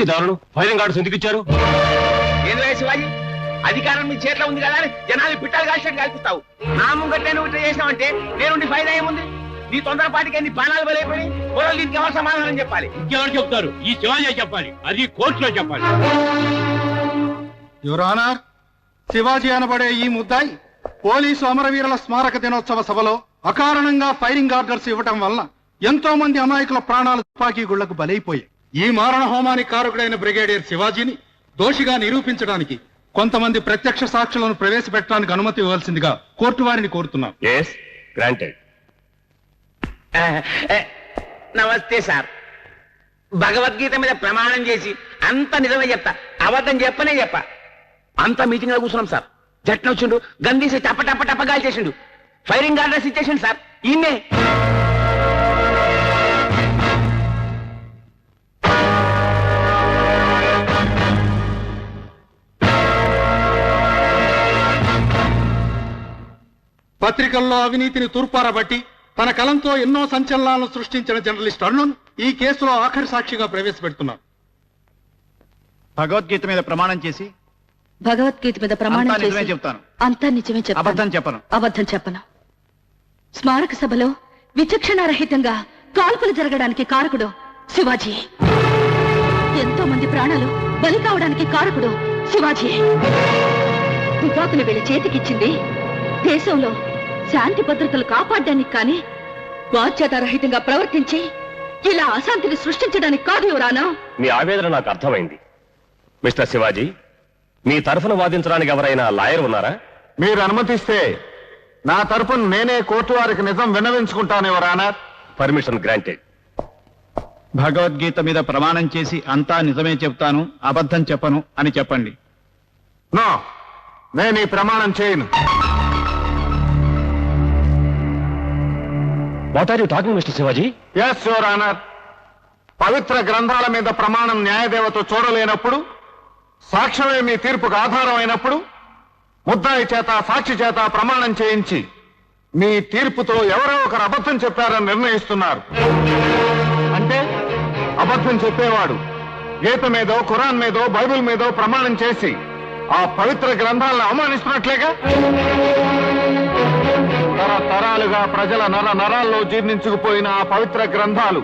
దారులు firing orders ఎందుకు ఇచ్చారు? ఏం శివాజీ, అధికారం మీ చేతిలో ఉంది కదా అని జనాలు పిట్టాలు కాల్చినట్టు కల్పిస్తావు. నా ముంగట్ నేను ఇట్లా చేసినావంటే నేనుండి ఫైదా ఏముంది? నీ తొందరపాటికి ఎన్ని బాణాలు బలైపోయి పొరలు దీనికి ఎవరు సమాధానం చెప్పాలి? ఇంకెవరు చెప్తారు? ఈ శివాజీ చెప్పాలి, అది కోర్టులో చెప్పాలి. యువర్ ఆనర్, శివాజీ అనబడే ఈ ముద్దాయి పోలీసు అమరవీరుల స్మారక దినోత్సవ సభలో అకారణంగా ఫైరింగ్ ఆర్డర్స్ ఇవ్వటం వల్ల ఎంతో మంది అమాయకుల ప్రాణాలు తుపాకీ గుళ్లకు బలైపోయాయి. ఈ మారణ హోమానికి కారకుడైన బ్రిగేడియర్ శివాజీని దోషిగా నిరూపించడానికి కొంతమంది ప్రత్యక్ష సాక్షులను ప్రవేశపెట్టడానికి అనుమతి ఇవ్వాల్సిందిగా కోర్టు వారిని కోరుతున్నాం. నమస్తే సార్. భగవద్గీత మీద ప్రమాణం చేసి అంత నిజమే చెప్తా, అబద్ధం చెప్పనే చెప్ప. అంత మీటింగ్ లో కూర్చున్నాం సార్. జట్న వచ్చిండు, గందీసి టప్ప టప్ప టప్పగాలు చేసిండు, ఫైరింగ్ ఆర్డర్స్ ఇచ్చేసిండు సార్. ఈయన్నే పత్రికల్లో అవినీతిని తూర్పారబట్టి తన కలంతో ఎన్నో సంచలనాలను సృష్టించిన జర్నలిస్ట్ అరుణ్ ఈ కేసులో ఆఖరి సాక్షిగా ప్రవేశపెడుతున్నారు. భగవద్గీత మీద ప్రమాణం చేసి చెప్తాను. అంతా నిజమే చెప్తాను. అబద్ధం చెప్పను. స్మారక సభలో విచక్షణారహితంగా కాల్పులు జరగడానికి కారకుడు శివాజీ. ఎంతో మంది ప్రాణాలు బలి కావడానికి కారకుడు శివాజీ. తుపాకులు వీళ్ళ చేతికిచ్చింది దేశంలో శాంతి భద్రతలు కాపాడడానికి కానీ బాధ్యతారహితంగా ప్రవర్తించి ఇలా అశాంతిని సృష్టించడానికి కాదు యువరానా. మీ ఆవేదన నాకు అర్థమైంది. మిస్టర్ శివాజీ, మీ తరఫున వాదించడానికి ఎవరైనా లాయర్ ఉన్నారా? మీరు అనుమతిస్తే నా తరఫున నేనే కోర్టు వారికి నిజం విన్నవించుకుంటాను your honour. Permission granted. Bhagavad Gita మీద ప్రమాణం చేసి అంతా నిజమే చెప్తాను, అబద్ధం చెప్పను అని చెప్పండి. నో, నేను ఈ ప్రమాణం చేయను. What are you talking mister Shivaji? Yes your honour. పవిత్ర గ్రంథాల మీద ప్రమాణం న్యాయదేవత చూడలేనప్పుడు, సాక్ష్యమే మీ తీర్పుకు ఆధారం అయినప్పుడు ముద్దాయి చేత సాక్షి చేత ప్రమాణం చేయించి మీ తీర్పుతో ఎవరో ఒకరు అబద్ధం చెప్పారని నిర్ణయిస్తున్నారు. అంటే అబద్ధం చెప్పేవాడు గీత మీదో ఖురాన్ మీదో బైబిల్ మీదో ప్రమాణం చేసి ఆ పవిత్ర గ్రంథాలను అవమానిస్తున్నట్లేగా. తరతరాలుగా ప్రజల నర నరాల్లో జీర్ణించుకుపోయిన ఆ పవిత్ర గ్రంథాలు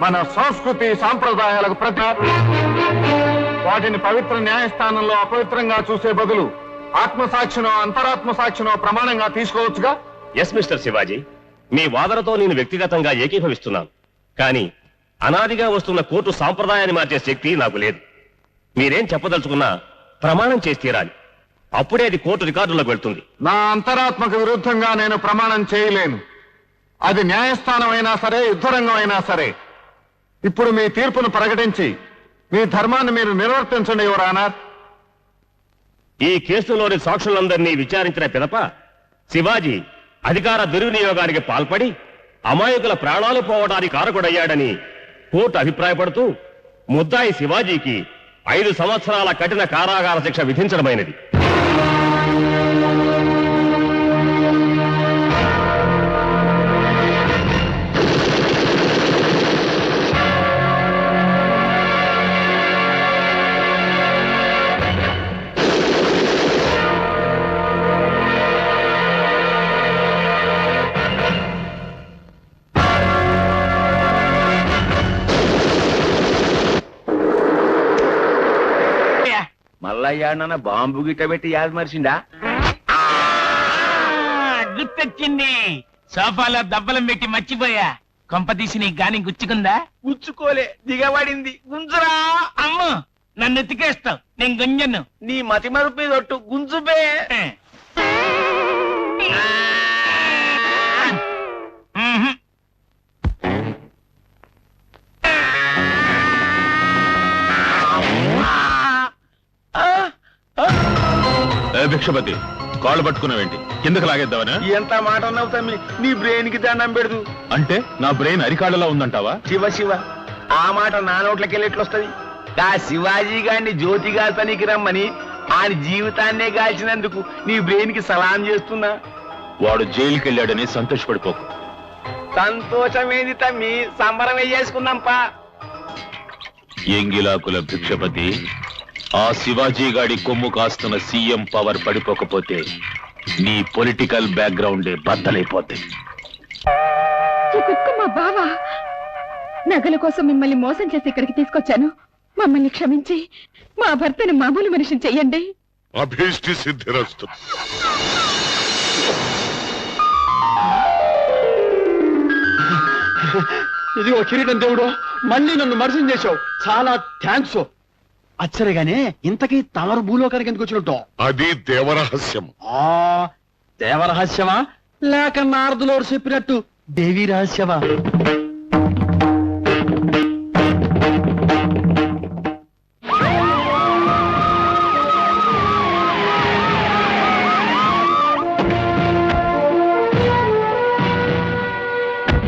మన సంస్కృతి సాంప్రదాయాలకు వాటిని పవిత్ర న్యాయస్థానంలో అపవిత్రంగా చూసే బదులు ఆత్మసాక్షినో అంతరాత్మ సాక్షినో ప్రమాణంగా తీసుకోవచ్చుగా. ఎస్ మిస్టర్ శివాజీ, మీ వాదనతో నేను వ్యక్తిగతంగా ఏకీభవిస్తున్నాను. కానీ అనాదిగా వస్తున్న కోర్టు సాంప్రదాయాన్ని మార్చే శక్తి నాకు లేదు. మీరేం చెప్పదలుచుకున్నా ప్రమాణం చేసి తీరాలి. అప్పుడే అది కోర్టు రికార్డులకు వెళ్తుంది. నా అంతరాత్మకు విరుద్ధంగా నేను ప్రమాణం చేయలేను. అది న్యాయస్థానం అయినా సరే, యుద్ధరంగం అయినా సరే. ఇప్పుడు మీ తీర్పును ప్రకటించి మీ ధర్మాన్ని మీరు నిర్వర్తించండి యువర్ ఆనర్. ఈ కేసులోని సాక్షులందరినీ విచారించిన పిదప శివాజీ అధికార దుర్వినియోగానికి పాల్పడి అమాయకుల ప్రాణాలు పోవడానికి కారకుడయ్యాడని కోర్టు అభిప్రాయపడుతూ ముద్దాయి శివాజీకి 5 సంవత్సరాల కఠిన కారాగార శిక్ష విధించడమైనది. మల్లయ్య బాంబు గిట్ట పెట్టి యాద మరిచిండా? గుర్తొచ్చింది. సోఫాలో దెబ్బలం పెట్టి మర్చిపోయా. కొంపదీసి నీ గాని గుచ్చుకుందా? గుచ్చుకోలే, దిగబడింది. గుంజురా. అమ్మో, నన్ను ఎత్తికేస్తావు, నేను గుంజను. నీ మతి మరుపు మీద ఒట్టు గుంజుబే. భిక్షపతి, కాళ్ళు పట్టుకున్నావేంటి? కిందకు లాగేద్దామనా? ఎంత మాట అన్నావు తమ్మి, నీ బ్రెయిన్ కి దండం పెడదు. అంటే నా బ్రెయిన్ అరికాళ్ళలో ఉందంటావా? శివ శివ, ఆ మాట నా నోట్లకి వెళ్ళెట్లొస్తుంది? ఆ శివాజీ గారిని జ్యోతిగా తనికి రమ్మని ఆయన జీవితాన్నే కాల్చినందుకు నీ బ్రెయిన్ కి సలాం చేస్తున్నా. వాడు జైలుకి వెళ్ళాడని సంతోషపడిపోకు. సంతోషమేది తమ్మి, సంబరమే చేసుకుందాంపా. ఎంగిలాకుల భిక్షపతి, ఆ శివాజీ గాడి కొమ్ము కాస్తున్న సీఎం పవర్ పడిపోకపోతే నీ పొలిటికల్ బ్యాక్గ్రౌండే బద్దలైపోద్ది. మా బావ నగల కోసం మిమ్మల్ని మోసం చేసి ఇక్కడికి తీసుకొచ్చాను. మమ్మల్ని క్షమించి మా భర్తను మామూలు మనిషిని చెయ్యండి. అభీష్టి సిద్ధిరస్తు. ఇది ఓ కిరీటం దేవుడు, మళ్ళీ నన్ను మర్సం చేశావు, చాలా థ్యాంక్స్. ఆశ్చర్యగానే ఇంతకీ తమరు భూలోకానికి ఎందుకు వచ్చినట్టు? అది దేవరహస్యం. ఆ దేవరహస్యమా లేక నారదులోరు చెప్పినట్టు దేవి రహస్యమా?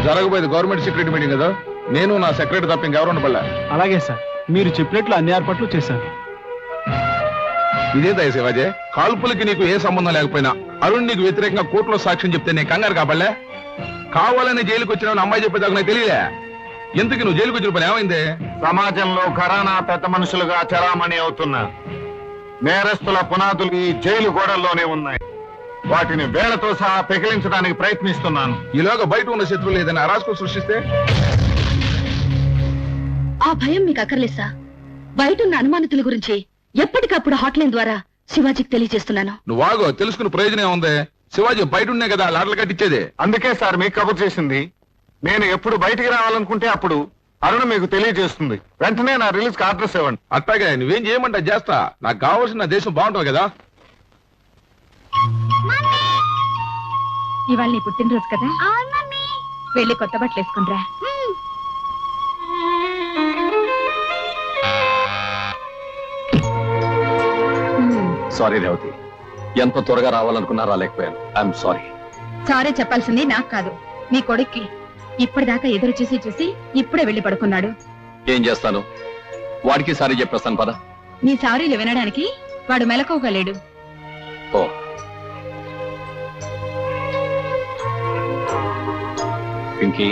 జరగబోయేది గవర్నమెంట్ సెక్రటరీ మీటింగ్ కదా, నేను నా సెక్రటరీ తప్ప ఇంకెవరు ఉండబల్లా. అలాగే సార్, మీరు చెప్పినట్లు అన్ని ఏర్పాట్లు చేశాను. ఇదే దయ శివాజీ, కాల్పులకి నీకు ఏ సంబంధం లేకపోయినా అరుణ్ నీకు వ్యతిరేకంగా కోర్టులో సాక్ష్యం చెప్తే నేను కంగారు కాబట్లే. కావాలని జైలుకి వచ్చిన అమ్మాయి చెప్పేదాకా నాకు తెలియలే. ఎందుకు నువ్వు జైలుకి వచ్చిన పని ఏమైంది? సమాజంలో ఘరానా పెద్ద మనుషులుగా చలామణి అవుతున్నారు నేరస్తుల పునాదులు ఈ జైలు గోడల్లోనే ఉన్నాయి. వాటిని వేళ్లతో సహా పెకిలించడానికి ప్రయత్నిస్తున్నాను. ఈలోగా బయట ఉన్న శత్రువులు ఏదైనా అరాచకం సృష్టిస్తే? ఆ భయం మీకు అక్కర్లేదు సార్. బయట ఉన్న అనుమానితుల గురించి ఎప్పటికప్పుడు హాట్లైన్ ద్వారా శివాజీకి తెలియజేస్తున్నాను. నువ్వు ఆగో, తెలుసుకున్న ప్రయోజనం ఏముంది? శివాజీ బయట ఉన్నాయి కదా లాటలు కట్టించేది. అందుకే సార్ మీకు కబుర్ చేసింది. నేను ఎప్పుడు బయటికి రావాలనుకుంటే అప్పుడు అరుణ మీకు తెలియజేస్తుంది. వెంటనే నా రిలీజ్ కి అడ్రస్ ఇవ్వండి. అట్టాగే నువ్వేం చేయమంటా చేస్తా. నాకు కావాల్సిన నా దేశం బాగుంటుంది కదా. ఇవాళ నీ పుట్టినరోజు కదా, వెళ్ళి కొత్త బట్టలు వేసుకుండ్రా. సారీ రేవతి, ఎంత త్వరగా రావాలనుకున్నా రాలేకపోయాను. I'm sorry. సారీ చెప్పాల్సింది నాకు కాదు, నీ కొడుక్కి. ఇప్పటిదాకా ఎదురు చూసి చూసి ఇప్పుడే వెళ్లి పడుకున్నాడు. ఏం చేస్తాను, వాడికి సారీ చెప్పేస్తాను పద. నీ సారీలు వినడానికి వాడు మెలకువగలేడు. ఓ పింకీ,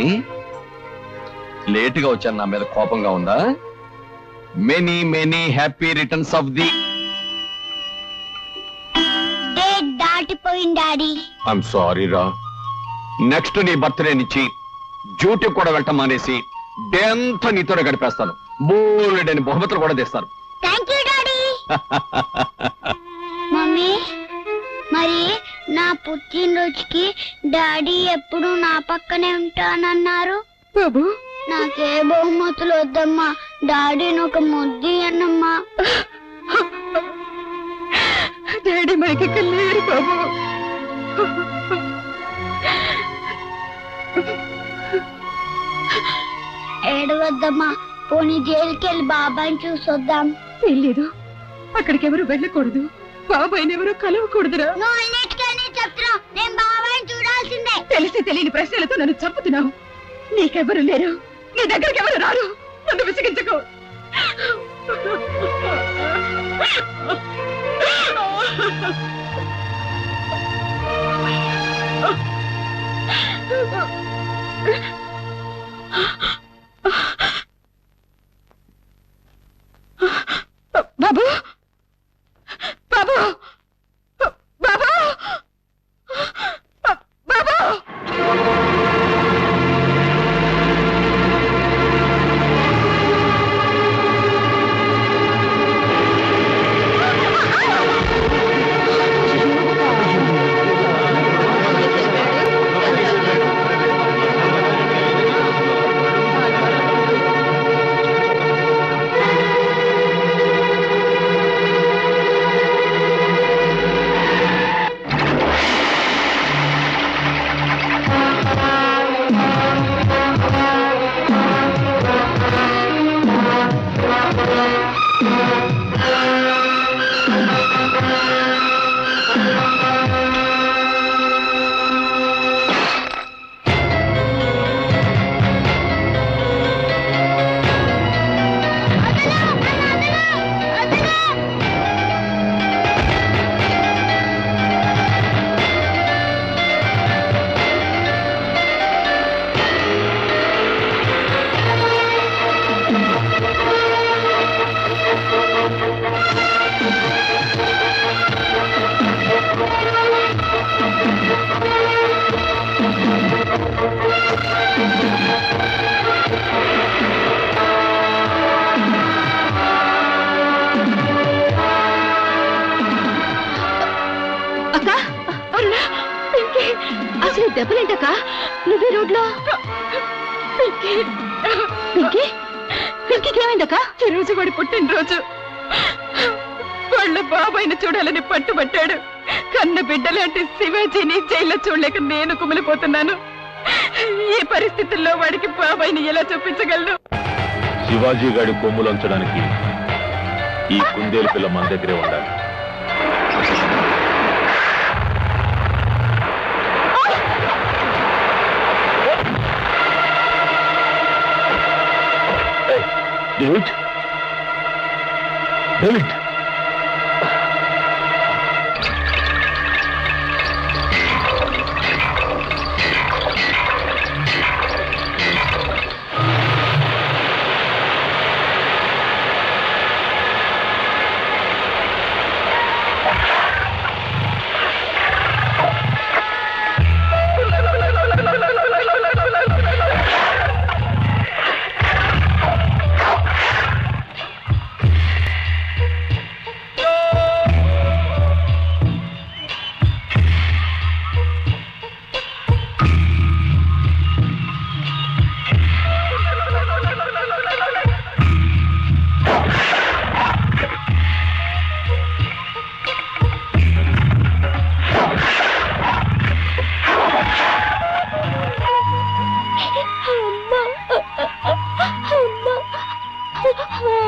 లేటుగా వచ్చాను, నా మీద కోపంగా ఉందా? Many many happy returns of the. దాటిపోయింది డాడీ. ఐఎమ్ సారీ రా. నెక్స్ట్ నీ బర్త్డే నుంచి డ్యూటీ కూడా వెళ్ళటం మానేసి డే అంతా నీతోనే గడిపేస్తాను. బోలెడని బహుమతులు కూడా తెస్తాను. Thank you daddy. మమ్మీ, మరి నా పుట్టినరోజుకి డాడీ ఎప్పుడు నా పక్కనే ఉంటానన్నారు. బాబు, నాకే బహుమతులు వద్దమ్మా, డాడీని ఒక ముద్దు అన్నమ్మా. డాడీ మనకి లేరు బాబు. ఏడవద్దమ్మా, పోనీ జైలుకి వెళ్ళి బాబాని చూసొద్దాం. వెళ్ళలేదు, అక్కడికి ఎవరు వెళ్ళకూడదు, బాబాయిని ఎవరు కలవకూడదురా. నువ్వు అన్నిటికీ చెప్తున్నావు, నేను బాబాని చూడాల్సిందే. తెలిసి తెలియని ప్రశ్నలతో నన్ను చంపుతున్నావు. నీకెవరు లేరు, నీ దగ్గరికి ఎవరు రారు. నన్ను విసిగించకు. బాబు, బాబు, బాబు, బాబు. అక్క అన్నా, పింకీ, అసలు ఈ దెబ్బలేంటక్క? నువ్వే రోడ్లో పింకీ, పింకీకి ఏమైందక్క? ఈ రోజు వాడి పుట్టినరోజు. వాళ్ళ బాబాయిని చూడాలని పట్టుబట్టాడు. కన్న బిడ్డలాంటి శివాజీని జైల్లో చూడలేక నేను కుమిలిపోతున్నాను. ఈ పరిస్థితుల్లో వాడికి బాబాయిని ఎలా చూపించగలను? శివాజీ గాడి కొమ్ములంచడానికి ఈ కుందేలు పిల్ల మన దగ్గరే ఉండాలి. డేవిడ్, డేవిడ్,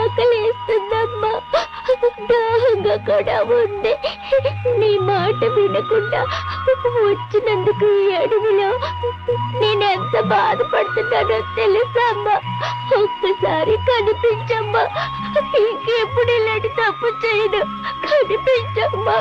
ఆకలేస్తుందమ్మా, దాహంగా కూడా ఉంది. నీ మాట వినకుండా వచ్చినందుకు ఈ అడవిలో నేనెంత బాధపడుతున్నానో తెలుసా అమ్మా? ఒక్కసారి కనిపించమ్మా, ఇంకెప్పుడు ఇలాంటి తప్పు చేయను. కనిపించమ్మా.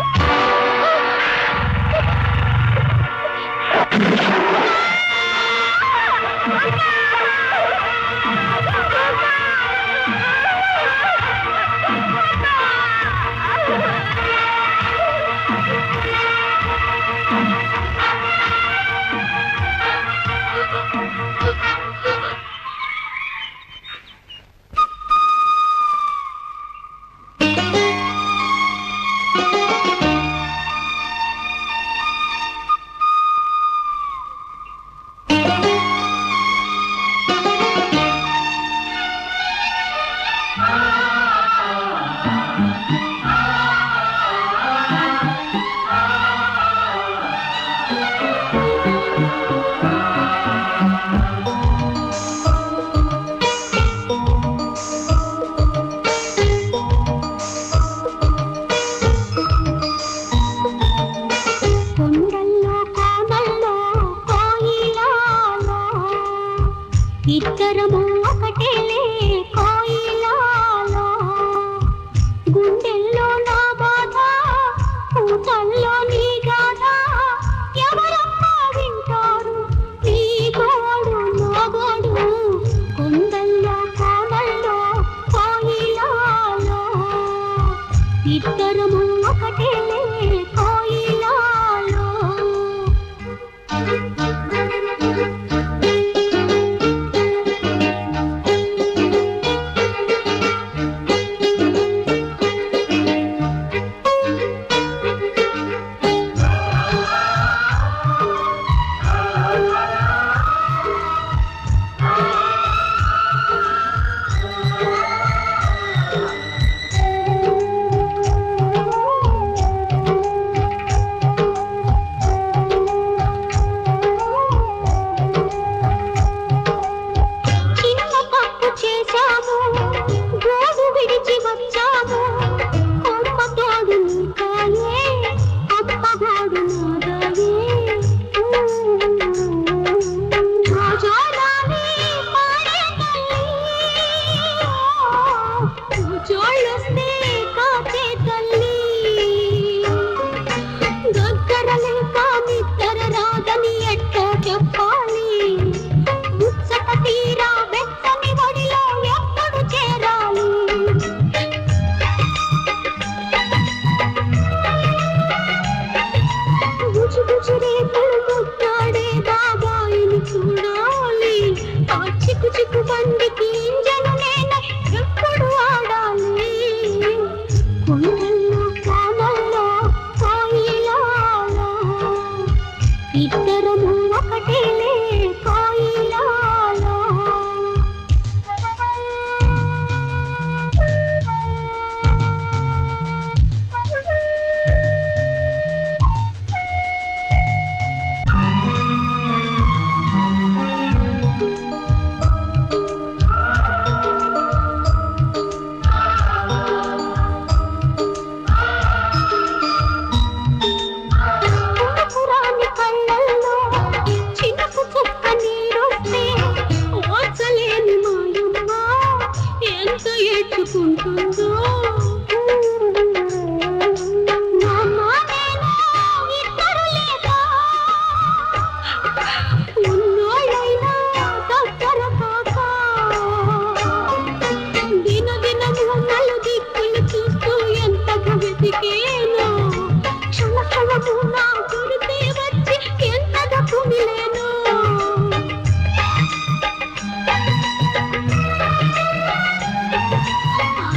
నా గురితే వచ్చి ఎంతగా కుమిలేను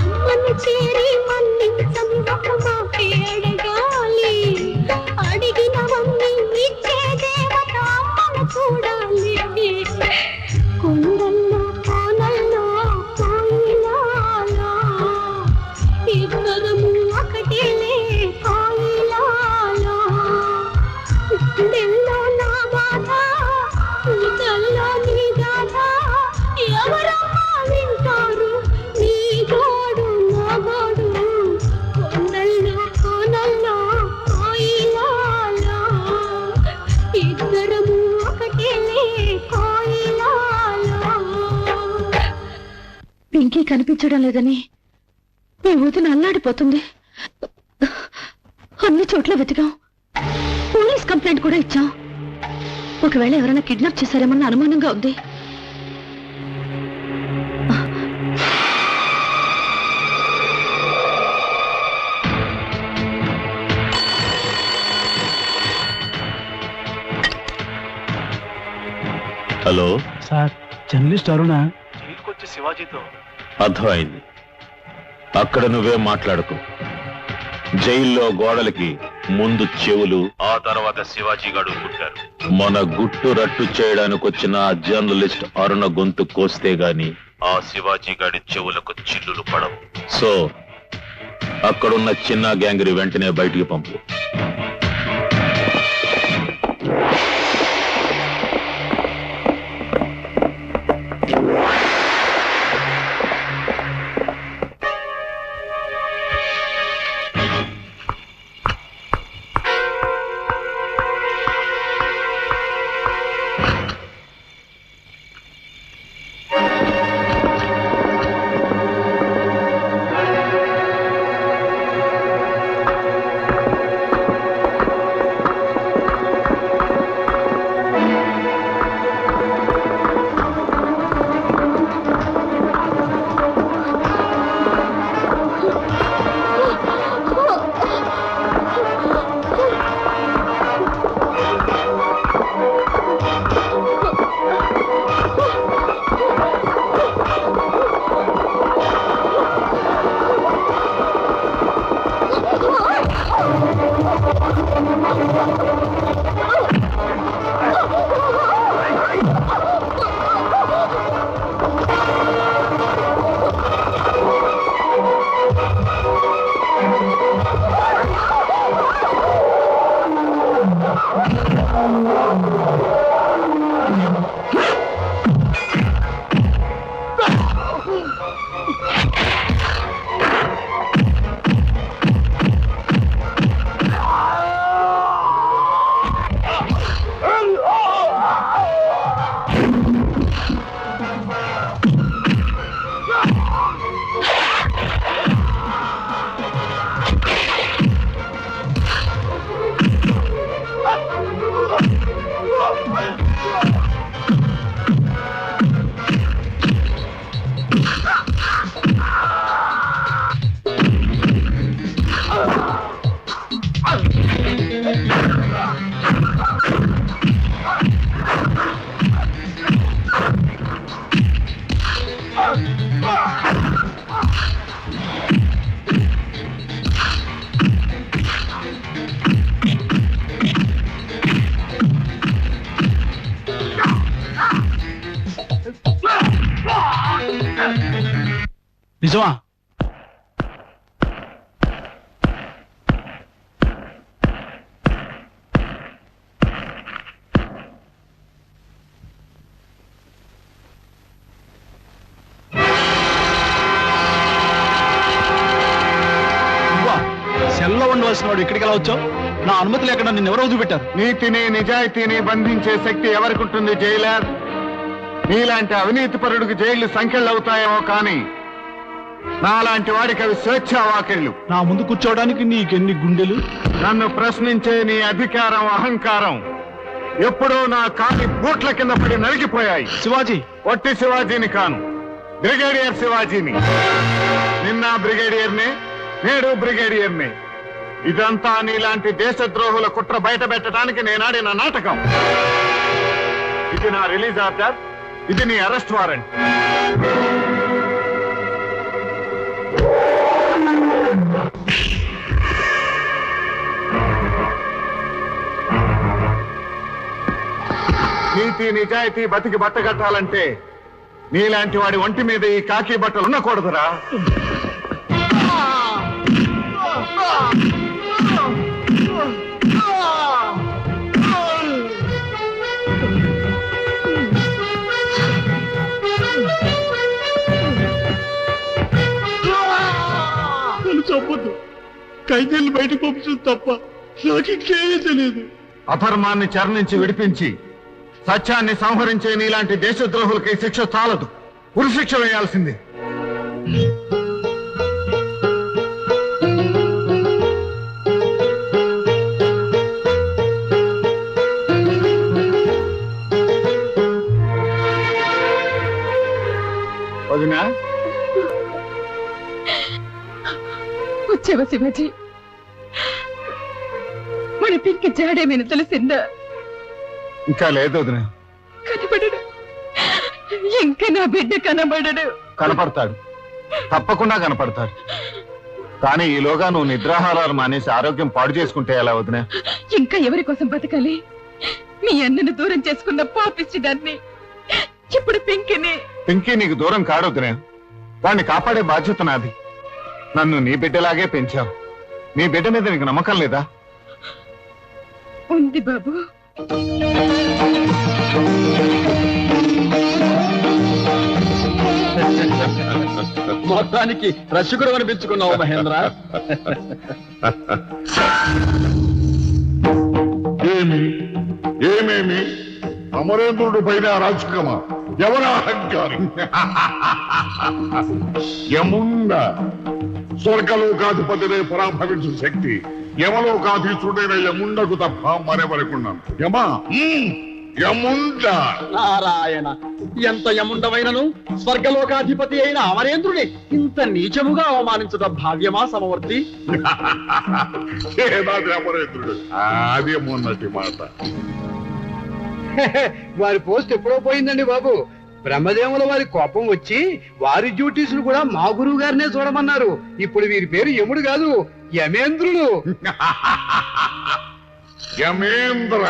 అమ్మను చేరి మన్నించని ఒక మాటే అడగాలి అడిగినవన్నీ ఇచ్చే దేవత అమ్మను చూడాలి కొండల్లో కోనల్లో కోయిలాలా ఇద్దరము ఒకటిలే కోయిలాలా గుండెల్లో నా బాధ ఊటల్లో నీ గాథ ఎవరమ్మా వింటారు నీ గోడు నా గోడు కొండల్లో కోనల్లో కోయిలాలా ఇద్దరము ఒకటిలే కోయిలాలా పింకీ కనిపించడం లేదని మీ ఊదిన అల్లాడిపోతుంది అన్ని చోట్ల వెతికాం పోలీస్ కంప్లైంట్ కూడా ఇచ్చాం ఒకవేళ ఎవరైనా కిడ్నాప్ చేశారేమన్న అనుమానంగా ఉంది హలో సార్ జర్నలిస్ట్ అరుణ అర్థమైంది. అక్కడ నువ్వే మాట్లాడుకో. జైల్లో గోడలకి ముందు చెవులు, ఆ తర్వాత శివాజీ గారు పుట్టారు. మన గుట్టు రట్టు చేయడానికి వచ్చిన ఆ జర్నలిస్ట్ అరుణ గొంతు కోస్తే గాని ఆ శివాజీ గారి చెవులకు చిల్లులు పడవు. సో అక్కడున్న చిన్న గ్యాంగ్ని వెంటనే బయటికి పంపు. నిజమా? సెల్లో ఉండవలసిన వాడు ఇక్కడికి ఎలా వచ్చావు? నా అనుమతి లేకుండా నిన్ను ఎవరు వదిలిపెట్టారు? నీతిని నిజాయితీని బంధించే శక్తి ఎవరికుంటుంది జైలర్? నీలాంటి అవినీతిపరుడికి జైళ్లు సంఖ్యలు అవుతాయేమో కానీ నాలాంటి వాడికి అవి స్వేచ్ఛా వాకిళ్లు. నా ముందు కూర్చోవడానికి నీకెన్ని గుండెలు? నన్ను ప్రశ్నించే నీ అధికారం, అహంకారం ఎప్పుడో నా కాలి బూట్ల కింద పడి నలిగిపోయాయి. శివాజీ ఒట్టి శివాజీని కాను, బ్రిగేడియర్ శివాజీని. నిన్న బ్రిగేడియర్నే, నేడు బ్రిగేడియర్నే. ఇదంతా నీలాంటి దేశద్రోహుల కుట్ర బయట పెట్టడానికి నేనాడిన నాటకం. ఇది నా రిలీజ్ ఆర్డర్, ఇది నీ అరెస్ట్ వారెంట్. నీతి నిజాయితీ బతికి బట్టగట్టాలంటే నీలాంటి వాడి ఒంటి మీద ఈ కాకి బట్టలు ఉండకూడదురా. చెప్పొద్దు, ఖైదీలు బయటకు పంపించదు తప్ప నాకు ఇంకేమీ తెలియదు. అధర్మాన్ని చరణించి విడిపించి సత్యాన్ని సంహరించే నీలాంటి దేశద్రోహులకి శిక్ష చాలదు, ఉరిశిక్ష వేయాల్సింది. వదినా, వచ్చావా శివాజీ? మన పింకి జాడేమైనా తెలిసిందా? ఇంకా లేదు వదినా. కనబడడు, ఇంకా నా బిడ్డ కనబడడు. కనపడతాడు, తప్పకుండా కనపడతాడు. కానీ ఈలోగా నువ్వు నిద్రాహారాలు మానేసి ఆరోగ్యం పాడు చేసుకుంటే ఎలా వదినా? ఇంకా ఎవరి కోసం బతకాలి? మీ అన్నను దూరం చేసుకున్న పాపిచ్చి దాన్ని, ఇప్పుడు పింకిని. పింకీ నీకు దూరం కాడొద్దునే, వాడిని కాపాడే బాధ్యత నాది. నన్ను నీ బిడ్డలాగే పెంచావు, నీ బిడ్డ మీద నీకు నమ్మకం లేదా? ఉంది బాబు. మొత్తానికి రసికుడు అనిపించుకున్నావు మహేంద్ర. ఏమేమి అమరేంద్రుడి పైన రాజకమా? ఎవరా అహంకారం? యముండ స్వర్గలోకాధిపతినే పరాభవించు శక్తి యమలోకాధీశుడైన యముండకు తప్ప మరెవరకున్నాను. యమా యముండ. నారాయణ, ఎంత యముండవైనను స్వర్గలోకాధిపతి అయిన అమరేంద్రుని ఇంత నీచముగా అవమానించడం భావ్యమా సమవర్తి? ఏనాది అమరేంద్రుడు, అదే మొన్నటి మాట. వారి పోస్ట్ ఎప్పుడో పోయిందండి బాబు. బ్రహ్మదేవుల వారి కోపం వచ్చి వారి డ్యూటీస్ కూడా మా గురువు గారినే చూడమన్నారు. ఇప్పుడు వీరి పేరు యముడు కాదు, యమేంద్రుడు. యమేంద్ర.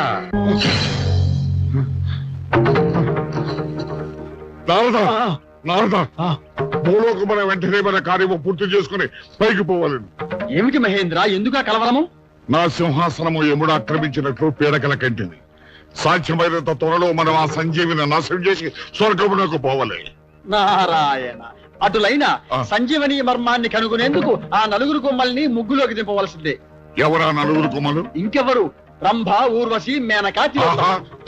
నారదా, నారదా, భూలోకమున వెంటనే మన కార్యము పూర్తి చేసుకుని పైకి పోవాలని. ఏమిటి మహేంద్ర, ఎందుకు ఆ కలవరము? నా సింహాసనము యముడు ఆక్రమించినట్లు పీడకల కంటింది. సాధ్యమైనంత త్వరలో మనం ఆ సంజీవిని నాశనం చేసి స్వర్గమునకు పోవాలి. నారాయణ, అటులైన సంజీవని మర్మాన్ని కనుగొనేందుకు ఆ నలుగురు కొమ్మల్ని ముగ్గులోకి దింపవలసిందే. ఎవరా నలుగురు కొమ్మలు? ఇంకెవరు? రంభ, ఊర్వశి, మేనక,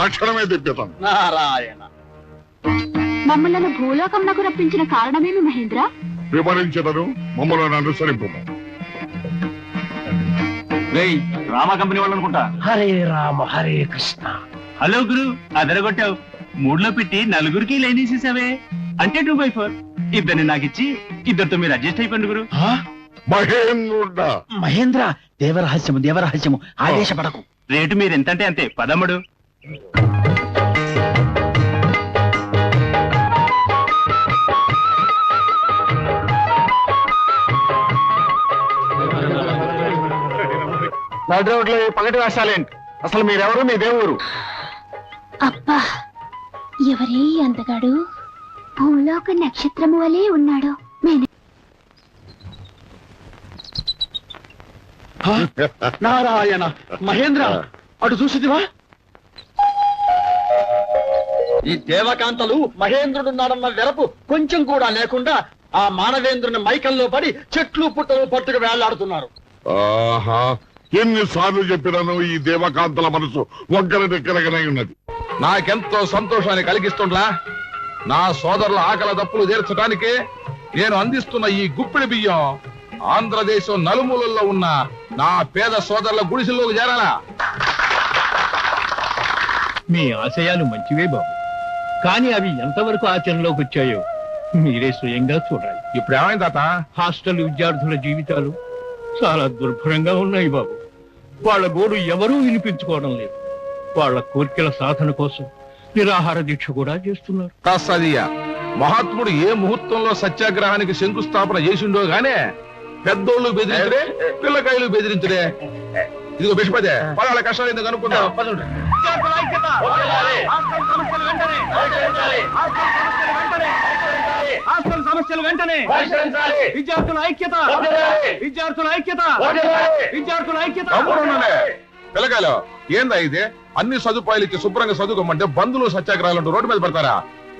తక్షణమే దివ్యతం. నారాయణ. మమ్మల్ని భూలోకమునకు రప్పించిన కారణమేమి మహేంద్ర? వివరించదను, మమ్మల్ని అనుసరింపు. రామ కంపెనీ వాళ్ళు అనుకుంటా. హరే రామ హరే కృష్ణ. హలో గురు, అదరగొట్టావు. మూడులో పెట్టి నలుగురికి లైన్ వేసేసావే. అంటే 2/4. ఇద్దరిని నాకిచ్చి ఇద్దరితో మీరు అడ్జస్ట్ అయిపోండి గురు. మహేంద్రుడా. మహేంద్ర, దేవరహస్యము దేవరహస్యము, ఆవేశపడకు. రేటు మీరు ఎంతంటే అంతే. పదమ్ముడు. నడి రోడ్లో ఈ పగటి వేషాలేంటి? అసలు మీరెవరు, మీ దేవురు? అబ్బా, ఎవరే అందగాడు? భూలోక నక్షత్రము వలె ఉన్నాడు. నారాయణ, మహేంద్ర, అటు చూసిదివా? ఈ దేవకాంతలు మహేంద్రుడున్నాడన్న వెరపు కొంచెం కూడా లేకుండా ఆ మానవేంద్రుని మైకల్లో పడి చెట్లు పుట్టలు పట్టుకు వేళ్లాడుతున్నారు. ఆహా, ఎన్నిసార్లు చెప్పినాను ఈ దేవకాంతల మనసు ఒక్కర దగ్గరగానే ఉన్నది. నాకెంతో సంతోషాన్ని కలిగిస్తుండ్లా. నా సోదరుల ఆకలి దప్పులు తీర్చడానికే నేను అందిస్తున్న ఈ గుప్పిడి బియ్యం ఆంధ్రదేశం నలుమూలల్లో ఉన్న నా పేద సోదరుల గుడిసెల్లోకి చేరాలా? మీ ఆశయాలు మంచివే బాబు, కానీ అవి ఎంతవరకు ఆచరణలోకి వచ్చాయో మీరే స్వయంగా చూడాలి. ఇప్పుడు ఏమైంది తాత? హాస్టల్ విద్యార్థుల జీవితాలు చాలా దుర్భరంగా ఉన్నాయి బాబు. వాళ్ళ గోడు ఎవరూ వినిపించుకోవడం లేదు. వాళ్ళ కోరికల సాధన కోసం నిరాహార దీక్ష కూడా చేస్తున్నారు. కాస్తదియా మహాత్ముడు ఏ ముహూర్తంలో సత్యాగ్రహానికి శంకుస్థాపన చేసిండో గానే పెద్దోళ్ళు బెదిరించడే, పిల్లకాయలు బెదిరించడే. ఇదిగో బిషపదే పలాల కష్టాలు ఎందుకు అనుకుందాం. సమస్యలు వెంటనే, విద్యార్థుల ఐక్యత, విద్యార్థుల ఐక్యత, విద్యార్థుల ఐక్యత. పిల్లకాయలు ఏందా ఇది? అన్ని సదుపాయాలు ఇచ్చి శుభ్రంగా చదువుకోమంటే బంధువులు సత్యాగ్రహాలు అంటూ రోడ్డు మీద పడతారా?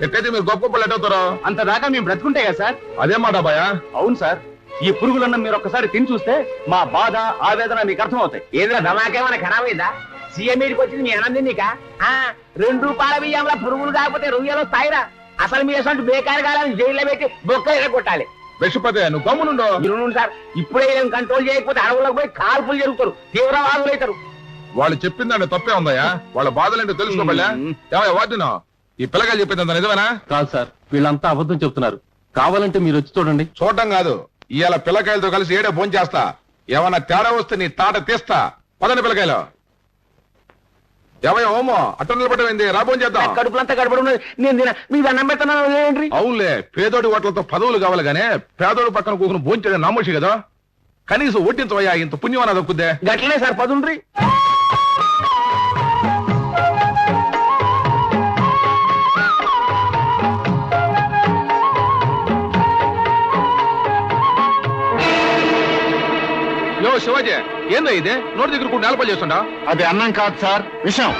ఎట్టయితే మీరు గొప్ప గొప్పలు ఎట్టవుతారో అంత దాకా మేము బ్రతుకుంటే కదా సార్. అదే మాట బాయా. అవును సార్, ఈ పురుగులన్న మీరు ఒక్కసారి తిని చూస్తే మా బాధ ఆవేదన మీకు అర్థం అవుతాయి. ఏదో ధమాకేమైనా ఖరాబ్ అయిందా? సీఎం మీదకి వచ్చింది మీ అనంది నీక? 2 రూపాయల బియ్యంలో పురుగులు కాకపోతే రొయ్యలు వస్తాయిరా. అసలు మీ అసలు బేకారు కాలని జైల్లో పెట్టి బొక్క ఎరగొట్టాలి. విషపదే నువ్వు గమ్మునుండో. మీరు సార్, ఇప్పుడే ఏం కంట్రోల్ చేయకపోతే అడవులకు పోయి కాల్పులు జరుగుతారు, తీవ్రవాదులు అవుతారు. వాళ్ళు చెప్పిందంటే తప్పే ఉందయ్యా. వాళ్ళ బాధలేంటో తెలుసుకోబల్లా. వాటినో ఈ పిల్లగా చెప్పిందంత నిజమేనా? కాదు సార్, వీళ్ళంతా అబద్ధం చెప్తున్నారు. కావాలంటే మీరు వచ్చి చూడండి. చూడటం కాదు, ఇవాళ పిల్లకాయలతో కలిసి ఏడే భోంచేస్తా చేస్తా. ఏమన్నా తేడా వస్తే నీ తాట తీస్తా. పదండి పిల్లకాయలు. ఏమయ్య ఓమో అట్ట నిలబడమైంది, రా భోజనం చేద్దాం. కడుపులంతా గడపడి ఉన్నది. నేను తిన మీకు దండం పెడుతున్నాను ఏంటి? అవునులే, పేదోడి ఓట్లతో పదవులు కావాలి గానే పేదోడి పక్కన కూకుని భోంచేయడం నామోషి కదా. కనీసం ఒట్టించవయ్యా, ఇంత పుణ్యమన్నా దొక్కుద్దే. గట్లనే సార్ పదుండ్రి. యో శివాజీ, ఏందో ఇదే నోటి దగ్గర కూడా నేలపల్లి చేస్తుండా? అది అన్నం కాదు సార్, విషయం.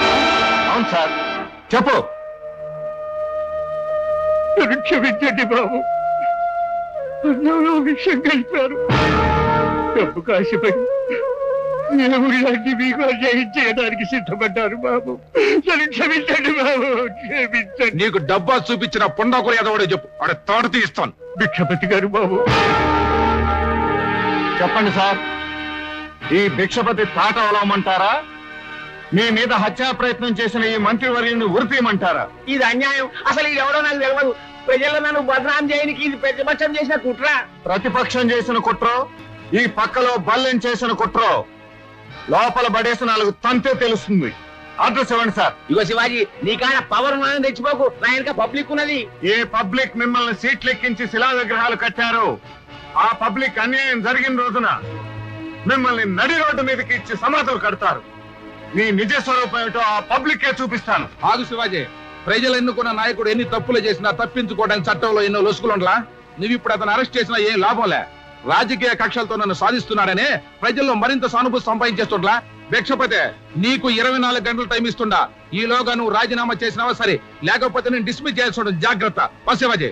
అవును సార్, చెప్పు. క్షమించండి బాబు, అన్నంలో విషయం కలిపారు. డబ్బు కాసిపై దేవుళ్ళంటి మీకు అన్యాయం చేయడానికి సిద్ధపడ్డారు బాబు. క్షమించండి బాబు, క్షమించండి. నీకు డబ్బా చూపించిన పొండా కూడా ఎదవడే చెప్పు, ఆడ తాడు తీస్తాను. భిక్షపతి గారు బాబు. చెప్పండి సార్, ఈ భిక్షపతి తాట అవలవమంటారా? మీ మీద హత్యా ప్రయత్నం చేసిన ఈ మంత్రివర్యుని ఉరితీయమంటారా? ఇది అన్యాయం. అసలు ఇది ఎవరో నాకు తెలియదు. ప్రజల్లో నన్ను బదనాం చేయడానికి ఇది ప్రతిపక్షం చేసిన కుట్ర. ప్రతిపక్షం చేసిన కుట్రో, ఈ పక్కలో బల్లెం చేసిన కుట్రో లోపల పడేసి 4 తంతే తెలుస్తుంది. అడ్రస్ ఇవ్వండి సార్. ఇగో శివాజీ, నీకాడ పవర్ మనం తెచ్చిపోకు. నా వెనక పబ్లిక్ ఉన్నది. ఏ పబ్లిక్ మిమ్మల్ని సీట్లెక్కించి శిలా విగ్రహాలు కట్టారో ఆ పబ్లిక్ అన్యాయం జరిగిన రోజున మిమ్మల్ని నడి రోడ్డు మీదకి ఇచ్చి సమాధులు కడతారు. మీ నిజ స్వరూపం ఏమిటో ఆ పబ్లిక్కే చూపిస్తాను. ఆగు శివాజీ, ప్రజలు ఎన్నుకున్న నాయకుడు ఎన్ని తప్పులు చేసినా తప్పించుకోవడానికి చట్టంలో ఎన్నో లొసుకులుండలా. నువ్వు ఇప్పుడు అతను అరెస్ట్ చేసినా ఏం లాభంలే. రాజకీయ కక్షలతో నన్ను సాధిస్తున్నాడనే ప్రజల్లో మరింత సానుభూతి సంపాదించేస్తుండలా. భిక్షపతి, నీకు 24 గంటలు టైం ఇస్తుండా. ఈలోగా నువ్వు రాజీనామా చేసినావా సరే, లేకపోతే నేను డిస్మిస్ చేయాల్సి ఉంటుంది. జాగ్రత్త. శివాజీ,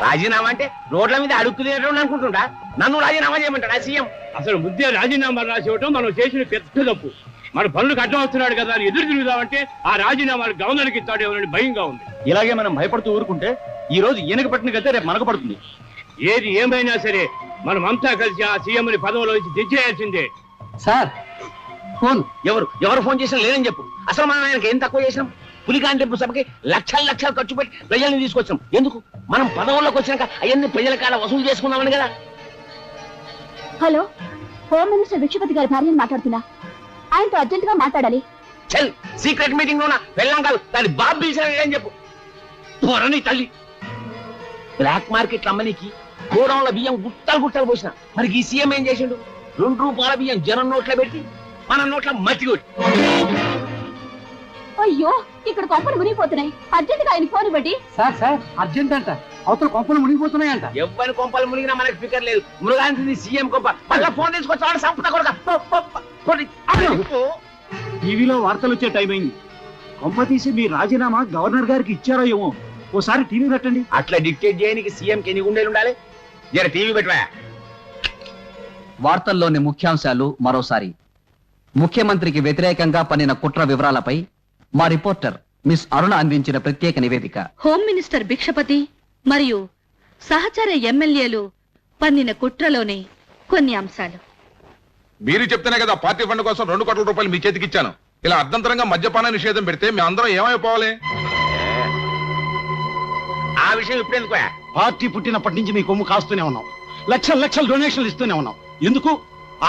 రాజీనామా అంటే రోడ్ల మీద అడుక్కునేటప్పుడు అనుకుంటుంటా. నన్ను రాజీనామా చేయమంటాడా సీఎం? అసలు ముద్దే రాజీనామా రాసి ఇవ్వటం మనం చేసిన పెద్ద తప్పు. మన పనులకు అడ్డం వస్తున్నాడు కదా అని ఎదురు తిరుగుదామంటే ఆ రాజీనామాలు గవర్నర్కి ఇస్తాడేమోనని భయంగా ఉంది. ఇలాగే మనం భయపడుతూ ఊరుకుంటే ఈ రోజు ఈయనకు పట్టిన గతే రేపు మనకు పడుతుంది. ఏది ఏమైనా సరే మనం అంతా కలిసి ఆ సీఎంని పదవిలో నుంచి దించేయాల్సిందే. సార్ ఫోన్ ఎవరు ఫోన్ చేసినా లేదని చెప్పు. అసలు మనం ఆయనకి ఏం తక్కువ చేసినాం? పులికాంటింపు సభకి లక్షలు ఖర్చు పెట్టి ప్రజల్ని తీసుకొచ్చాం. ఎందుకు? మనం పదవుల్లోకి వచ్చినాక అవన్నీ ప్రజల కాడ వసూలు చేసుకుందామని కదా. హలో, హోమ్ మినిస్టర్ భిక్షపతి గారి భార్యను మాట్లాడుతున్నా. ఆయనతో అర్జెంట్ గా మాట్లాడాలి. చల్, సీక్రెట్ మీటింగ్ లోనా వెళ్ళాం కాదు, దాని బాబు పిలిచిన అని చెప్పు. పొరని తల్లి, బ్లాక్ మార్కెట్ అమ్మనికి గోడౌన్ల బియ్యం గుట్టలు పోసిన. మరి ఈ సీఎం ఏం చేసిండు? 2 రూపాయల బియ్యం జనం నోట్లో పెట్టి మన నోట్ల మట్టి కొట్టి. అయ్యో, ఇక్కడ కొంపలు మునిగిపోతున్నాయి. అర్జెంట్ గా ఆయన ఫోన్ ఇవ్వండి. సార్ అర్జెంట్ అంట, అవతల కొంపలు మునిగిపోతున్నాయంట. ఎవరి కొంపలు మునిగినా మనకి ఫికర్ లేదు. మునగాల్సింది సీఎం కొంప. మళ్ళా ఫోన్ తీసుకొచ్చి సంపద కొడుక. టీవీలో వార్తలు వచ్చే టైం అయింది. కొంప తీసి మీ రాజీనామా గవర్నర్ గారికి ఇచ్చారో ఏమో. ఓసారి టీవీ పెట్టండి. అట్లా డిక్టేట్ చేయడానికి సీఎంకి ఎన్ని గుండెలు ఉండాలి? జర టీవీ పెట్టవా. వార్తల్లోని ముఖ్యాంశాలు మరోసారి. ముఖ్యమంత్రికి వ్యతిరేకంగా పన్నిన కుట్ర వివరాలపై మా రిపోర్టర్ మిస్ అరుణ అందించిన ప్రత్యేక నివేదిక. హోమ్ మినిస్టర్ భిక్షపతి మరియు సహచర ఎమ్మెల్యేలు పన్నిన కుట్రలోని కొన్ని అంశాలు. మీరు చెప్తేనే కదా పార్టీ ఫండ్ కోసం 2 కోట్ల రూపాయలు మీ చేతికి ఇచ్చాను. ఇలా అర్ధంతరంగా మద్యపాన నిషేధం పెడితే మీ అందరం ఏమైపోవాలి? ఆ విషయం ఇప్పుడు ఎందుకు? పార్టీ పుట్టినప్పటి నుంచి మీ కొమ్ము కాస్తూనే ఉన్నాం. లక్షల లక్షల డొనేషన్లు ఇస్తూనే ఉన్నాం. ఎందుకు?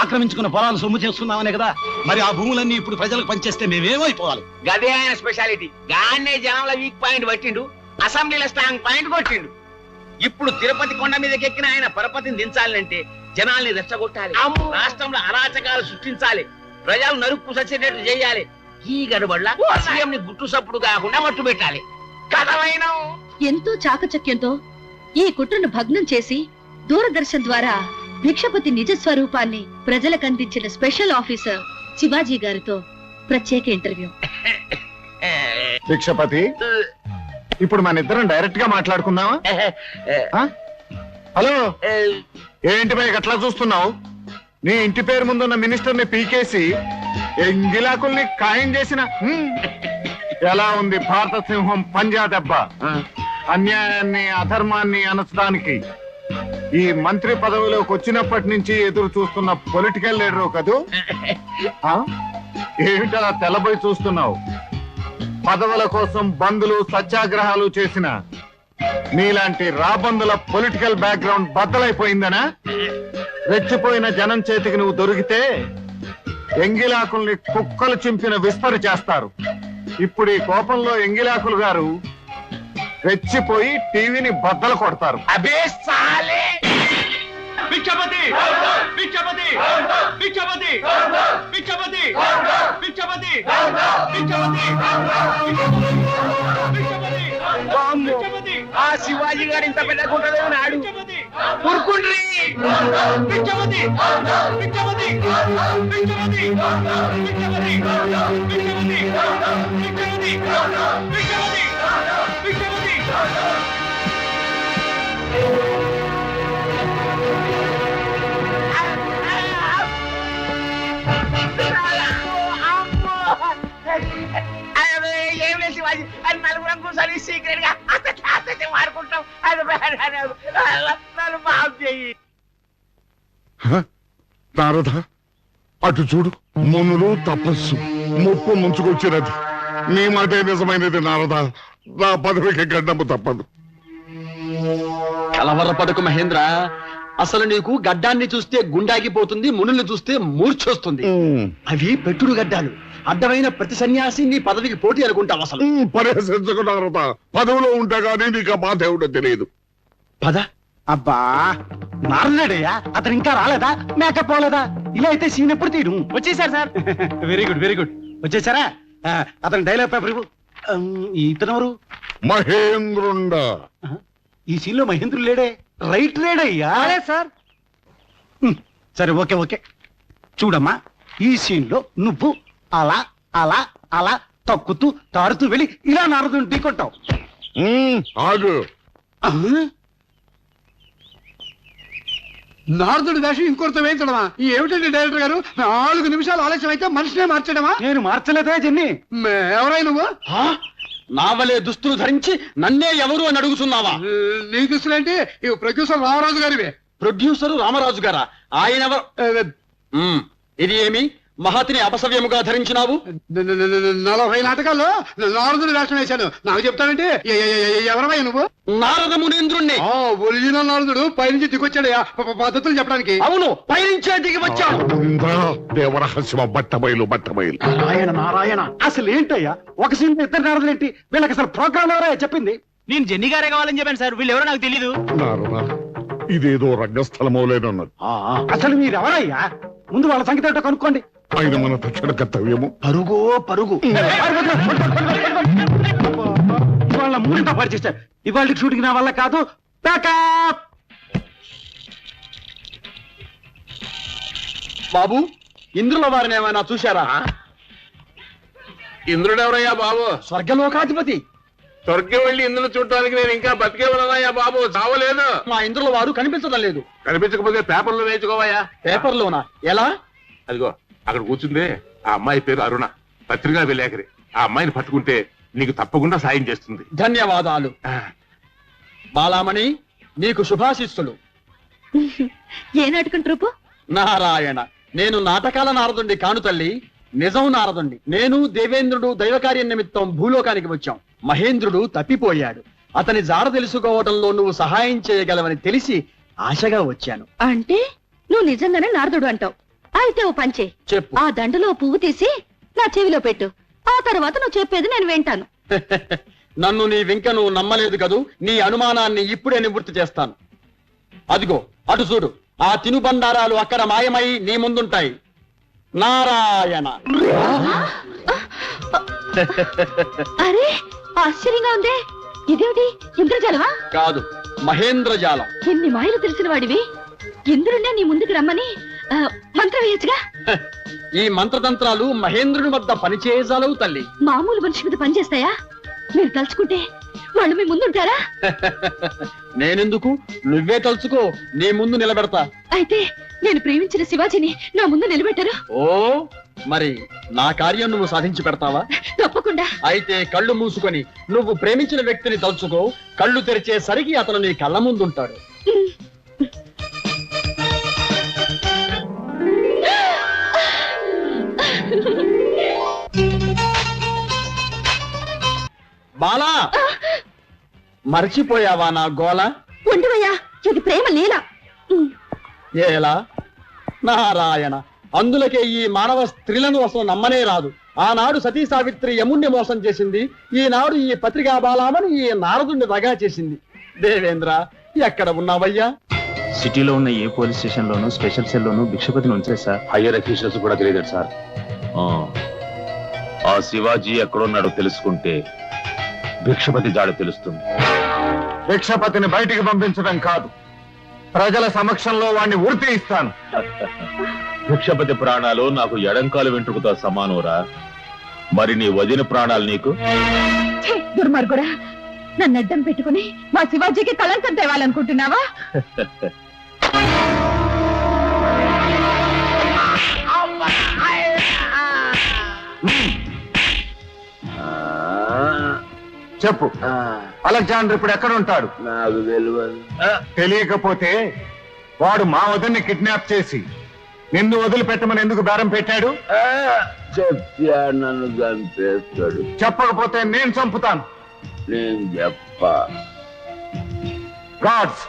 ఆక్రమించుకున్న పొలాలు సొమ్ము చేసుకున్నామనే కదా. మరి ఆ భూములన్నీ ఇప్పుడు ప్రజలకు పనిచేస్తే మేమేమైపోవాలి? గదే ఆయన స్పెషాలిటీ. గానే జనంలో వీక్ పాయింట్ పట్టిండు, అసెంబ్లీలో స్ట్రాంగ్ పాయింట్ కొట్టిండు. ఇప్పుడు తిరుపతి కొండ మీదకి ఎక్కిన ఆయన పరపతిని దించాలంటే జనాల్ని రెచ్చగొట్టాలి, రాష్ట్రంలో అరాచకాలు సృష్టించాలి, ప్రజలు నరుక్కు సచ్చేటట్టు చేయాలి. ఈ గడబడ్ల సీఎం ని గుట్టు సప్పుడు కాకుండా మట్టు పెట్టాలి. కథమైన ఎంతో చాకచక్యంతో ఈ కుట్రను భగ్నం చేసి దూరదర్శన్ ద్వారా భిక్షపతి నిజ స్వరూపాన్ని ప్రజలకు అందించిన స్పెషల్ ఆఫీసర్ శివాజీ గారితో ప్రత్యేక ఇంటర్వ్యూ. భిక్షపతి, ఇప్పుడు మన ఇద్దరం డైరెక్ట్ గా మాట్లాడుకుందామా? హలో, ఏంటి భయ్ అట్లా చూస్తున్నావు? నీ ఇంటి పేరు ముందున్న మినిస్టర్ ని పీకేసి ఎంగిలాకుల్ని ఖాయం చేసిన ఎలా ఉంది భారత సింహం పంజా దెబ్బ? అన్యాయాన్ని అధర్మాన్ని అనచడానికి ఈ మంత్రి పదవిలోకి వచ్చినప్పటి నుంచి ఎదురు చూస్తున్న పొలిటికల్ లీడరు కదూ? ఏమిటలా తెల్లబోయి చూస్తున్నావు? పదవుల కోసం బంధులు సత్యాగ్రహాలు చేసిన నీలాంటి రాబందుల పొలిటికల్ బ్యాక్గ్రౌండ్ బద్దలైపోయిందనా? రెచ్చిపోయిన జనం చేతికి నువ్వు దొరికితే ఎంగిలాకుల్ని కుక్కలు చింపిన విస్తరి చేస్తారు. ఇప్పుడు ఈ కోపంలో ఎంగిలాకులు గారు రెచ్చిపోయి టీవీని బద్దలు కొడతారు. అబే సాలే! భిక్షపతి! భిక్షపతి! భిక్షపతి! భిక్షపతి! భిక్షపతి! భిక్షపతి! ఆ శివాజీ గారు ఇంత పెద్ద గుంటలేదు నాడు ఊరుకుండ్రి. భిక్షపతి! భిక్షపతి! భిక్షపతి! భిక్షపతి! భిక్షపతి! భిక్షపతి! భిక్షపతి! భిక్షపతి! ఏం లేదు శివాజీ, అది నలుగురం కూర్చొని సీక్రెట్ గా అస్తే మారుకుంటాం. అది నన్ను మాఫ్ చెయ్యి. నారద, అటు చూడు, మునులు తపస్సు ముప్పు ముంచుకొచ్చినది. నీ మాటే నిజమైనది నారద. నా పదవికి గడ్డము తప్పదు. కలవరపడకు మహేంద్ర. అసలు నీకు గడ్డాన్ని చూస్తే గుండాగిపోతుంది, మునుల్ని చూస్తే మూర్చొస్తుంది. అవి పెట్టుడు గడ్డాలు. అడ్డమైన ప్రతి సన్యాసి నీ పదవికి పోటీ అనుకుంటావు. అసలు పరిహసించకు నారద. పదవిలో ఉంటే గానీ నీకు ఆ బాధ ఏమిటో తెలియదు. పద. అబ్బా, నారదుడయ్యా, అతను ఇంకా రాలేదా? మేకప్ పోలేదా? ఇలా అయితే సీన్ ఎప్పుడు తీయడం? వచ్చేసారు sir. Very good, very good. వచ్చేసారా? అతను డైలాగ్ పేపర్ ఇవ్వు. ఇతనెవరు? మహేంద్రుండ. ఈ సీన్ లో మహేంద్రుడు లేడే? రైట్ లేడయ్యా సార్. సరే, ఓకే ఓకే. చూడమ్మా, ఈ సీన్ లో నువ్వు అలా అలా అలా తక్కుతూ తారుతూ వెళ్ళి ఇలా నారదుని ఢీకొట్టావు. ఆగు. నారదుడి వేషం ఇంకొకరితో వేయించడమా? ఏమిటండి డైరెక్టర్ గారు, 4 నిమిషాలు ఆలస్యం అయితే మనిషినే మార్చడమా? నేను మార్చలేదా జన్ని? ఎవరై నువ్వు? నావలే దుస్తులు ధరించి నన్నే ఎవరు అని అడుగుతున్నావా? నీ దుస్తులేంటి? ఇవి ప్రొడ్యూసర్ రామరాజు గారివే. ప్రొడ్యూసరు రామరాజు గారా? ఆయన ఇది ఏమి మహతిని అపసవ్యముగా ధరించినావు? 40 నాటకాల్లో నారదుడి వేషం వేశాను. నాకు చెప్తానంటే ఎవరవై నువ్వు? నారద మునీంద్రుణ్ణి. ఒరిజినల్ నారదుడు పైనుంచి దిగొచ్చాడయా పద్ధతులు చెప్పడానికి. అవును, పైనుంచే దిగి వచ్చాడు. దేవరహస్యమ బట్టబయలు బట్టబయలు. నారాయణ నారాయణ, అసలు ఏంటయ్యా ఒక సీన్ ఇద్దరు నారదులు ఏంటి? వీళ్ళకి అసలు ప్రోగ్రామ్ ఎవరా చెప్పింది? నేను జెన్నీ గారే కావాలని చెప్పాను సార్. వీళ్ళు ఎవరో నాకు తెలీదు. నారద, ఇదేదో రంగస్థలమో లేనున్నది. అసలు మీరు ఎవరయ్యా? ముందు వాళ్ళ సంగతి ఏంటో కనుక్కోండి. ఆయన మన తక్షణ కర్తవ్యము. పరుగో పరుగు. వాళ్ళ మూడింట పరిచేస్తారు. ఇవాళ షూటింగ్ నా వల్ల కాదు. ప్యాకప్. బాబు, ఇంద్రుల వారిని ఏమైనా చూశారా? ఇంద్రుడెవరయ్యా బాబు? స్వర్గలోకాధిపతి. స్వర్గం వెళ్ళి ఇంద్రుడు చూడటానికి నేను ఇంకా బతికే ఉన్నాయా బాబు? చావలేదు. మా ఇంద్రుల వారు కనిపించడం లేదు. కనిపించకపోతే పేపర్లో వేయించుకోవయ్యా. పేపర్లోనా? ఎలా? అదిగో అక్కడ కూర్చుందే ఆ అమ్మాయి పేరు అరుణ, పత్రికా విలేకరి. ఆ అమ్మాయిని పట్టుకుంటే నీకు తప్పకుండా సాయం చేస్తుంది. ధన్యవాదాలు. బాలామణి, నీకు శుభాశిస్సులు. ఏ నాటకం ట్రూపు? నారాయణ, నేను నాటకాల నారదుండి కాను తల్లి, నిజం నారదుండి. నేను దేవేంద్రుడు దైవకార్యం నిమిత్తం భూలోకానికి వచ్చాం. మహేంద్రుడు తప్పిపోయాడు. అతని జాడ తెలుసుకోవడంలో నువ్వు సహాయం చేయగలవని తెలిసి ఆశగా వచ్చాను. అంటే నువ్వు నిజంగానే నారదుడు అంటావు. అయితే ఓ పంచే, చెప్పు. ఆ దండలో పువ్వు తీసి నా చెవిలో పెట్టు. ఆ తర్వాత నువ్వు చెప్పేది నేను వింటాను. నన్ను నీ వెంక నువ్వు నమ్మలేదు కదూ. నీ అనుమానాన్ని ఇప్పుడే నివృత్తి చేస్తాను. అదిగో అటు చూడు, ఆ తినుబండారాలు అక్కడ మాయమై నీ ముందుంటాయి. నారాయణ. అరే ఆశ్చర్యంగా ఉందే, ఇదేమిటి ఇంద్రజాలమా? కాదు, మహేంద్రజాలం. ఎన్ని మాయలు తెలిసిన వాడివి, ఇంద్రుణ్ణే నీ ముందుకు రమ్మని మంత్రం వేయచ్చుగా. ఈ మంత్రతంత్రాలు మహేంద్రుని వద్ద పనిచేయజాలవు తల్లి. మామూలు మనిషి మీద పనిచేస్తాయా? మీరు తలుచుకుంటే వాళ్ళు మీ ముందుంటారా? నేనెందుకు, నువ్వే తలుచుకో, నీ ముందు నిలబెడతా. అయితే నేను ప్రేమించిన శివాజీని నా ముందు నిలబెట్టారు. ఓ, మరి నా కార్యం నువ్వు సాధించి పెడతావా? తప్పకుండా. అయితే కళ్ళు మూసుకొని నువ్వు ప్రేమించిన వ్యక్తిని తలుచుకో. కళ్ళు తెరిచేసరికి అతను నీ కళ్ళ ముందుంటాడు. బాలా, మర్చిపోయావా నా గోల? ఉండవయ్యా, ఇది ప్రేమ లీల. ఏలా? నారాయణ, అందులకే ఈ మానవ స్త్రీలను అసలు నమ్మనే రాదు. ఆనాడు సతీ సావిత్రి యముణ్ణి మోసం చేసింది, ఈనాడు ఈ పత్రికా బాలామని ఈ నారదుణ్ణి దగా చేసింది. దేవేంద్ర, ఎక్కడ ఉన్నావయ్యా? సిటీలో ఉన్న ఏ పోలీస్ స్టేషన్ లోను స్పెషల్ సెల్ లోను భిక్షపతిని ఉంచలేదు సార్. హయ్యర్ అఫీషియల్స్ కూడా తెలియదు సార్. ఆ శివాజీ ఎక్కడున్నాడో తెలుసుకుంటే భిక్షపతి జాడ తెలుస్తుంది. భిక్షపతిని బయటికి పంపించడం కాదు, ప్రజల సమక్షంలో వాణ్ణి ఉరి ఇస్తాను. భిక్షపతి ప్రాణాలు నాకు ఎడంకాలు వెంట్రుకతో సమానోరా. మరి నీ వదిన ప్రాణాలు నీకు? దుర్మార్గుడా, నన్ను అడ్డం పెట్టుకుని మా శివాజీకి కళంకం తేవాలనుకుంటున్నావా? చెప్పు, అలెగ్జాండర్ ఇప్పుడు ఎక్కడ ఉంటాడు? నాకు తెలియదు. తెలియకపోతే వాడు మా వదిన్ని కిడ్నాప్ చేసి నిన్ను వదిలిపెట్టమని ఎందుకు బేరం పెట్టాడు? చెప్తా, నన్ను చంపేస్తాడు. చెప్పకపోతే నేను చంపుతాను. నేను చెప్పా. Guards,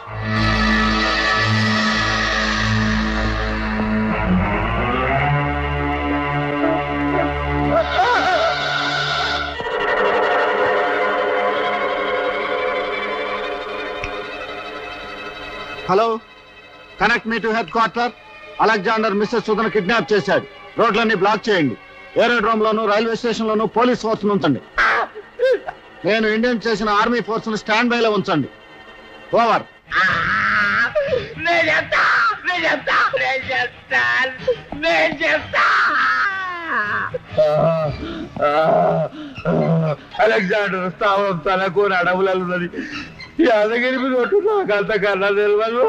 hello, connect me to headquarter. Alexander mrs సుధను కిడ్నాప్ చేశాడు. రోడ్లన్నీ బ్లాక్ చేయండి. ఏరోడ్రోమ్ లోను రైల్వే స్టేషన్ లోను పోలీస్ ఫోర్స్ ఉంచండి. నేను ఇండియన్ చేసిన ఆర్మీ ఫోర్స్ ను స్టాండ్ బై లో ఉంచండి. ఓవర్. అలెగ్జాండర్ స్థావరం తనకు అడవులలో ఉన్నది. యాదగిరి నోటు నాకు అంతకన్నా తెలియదు.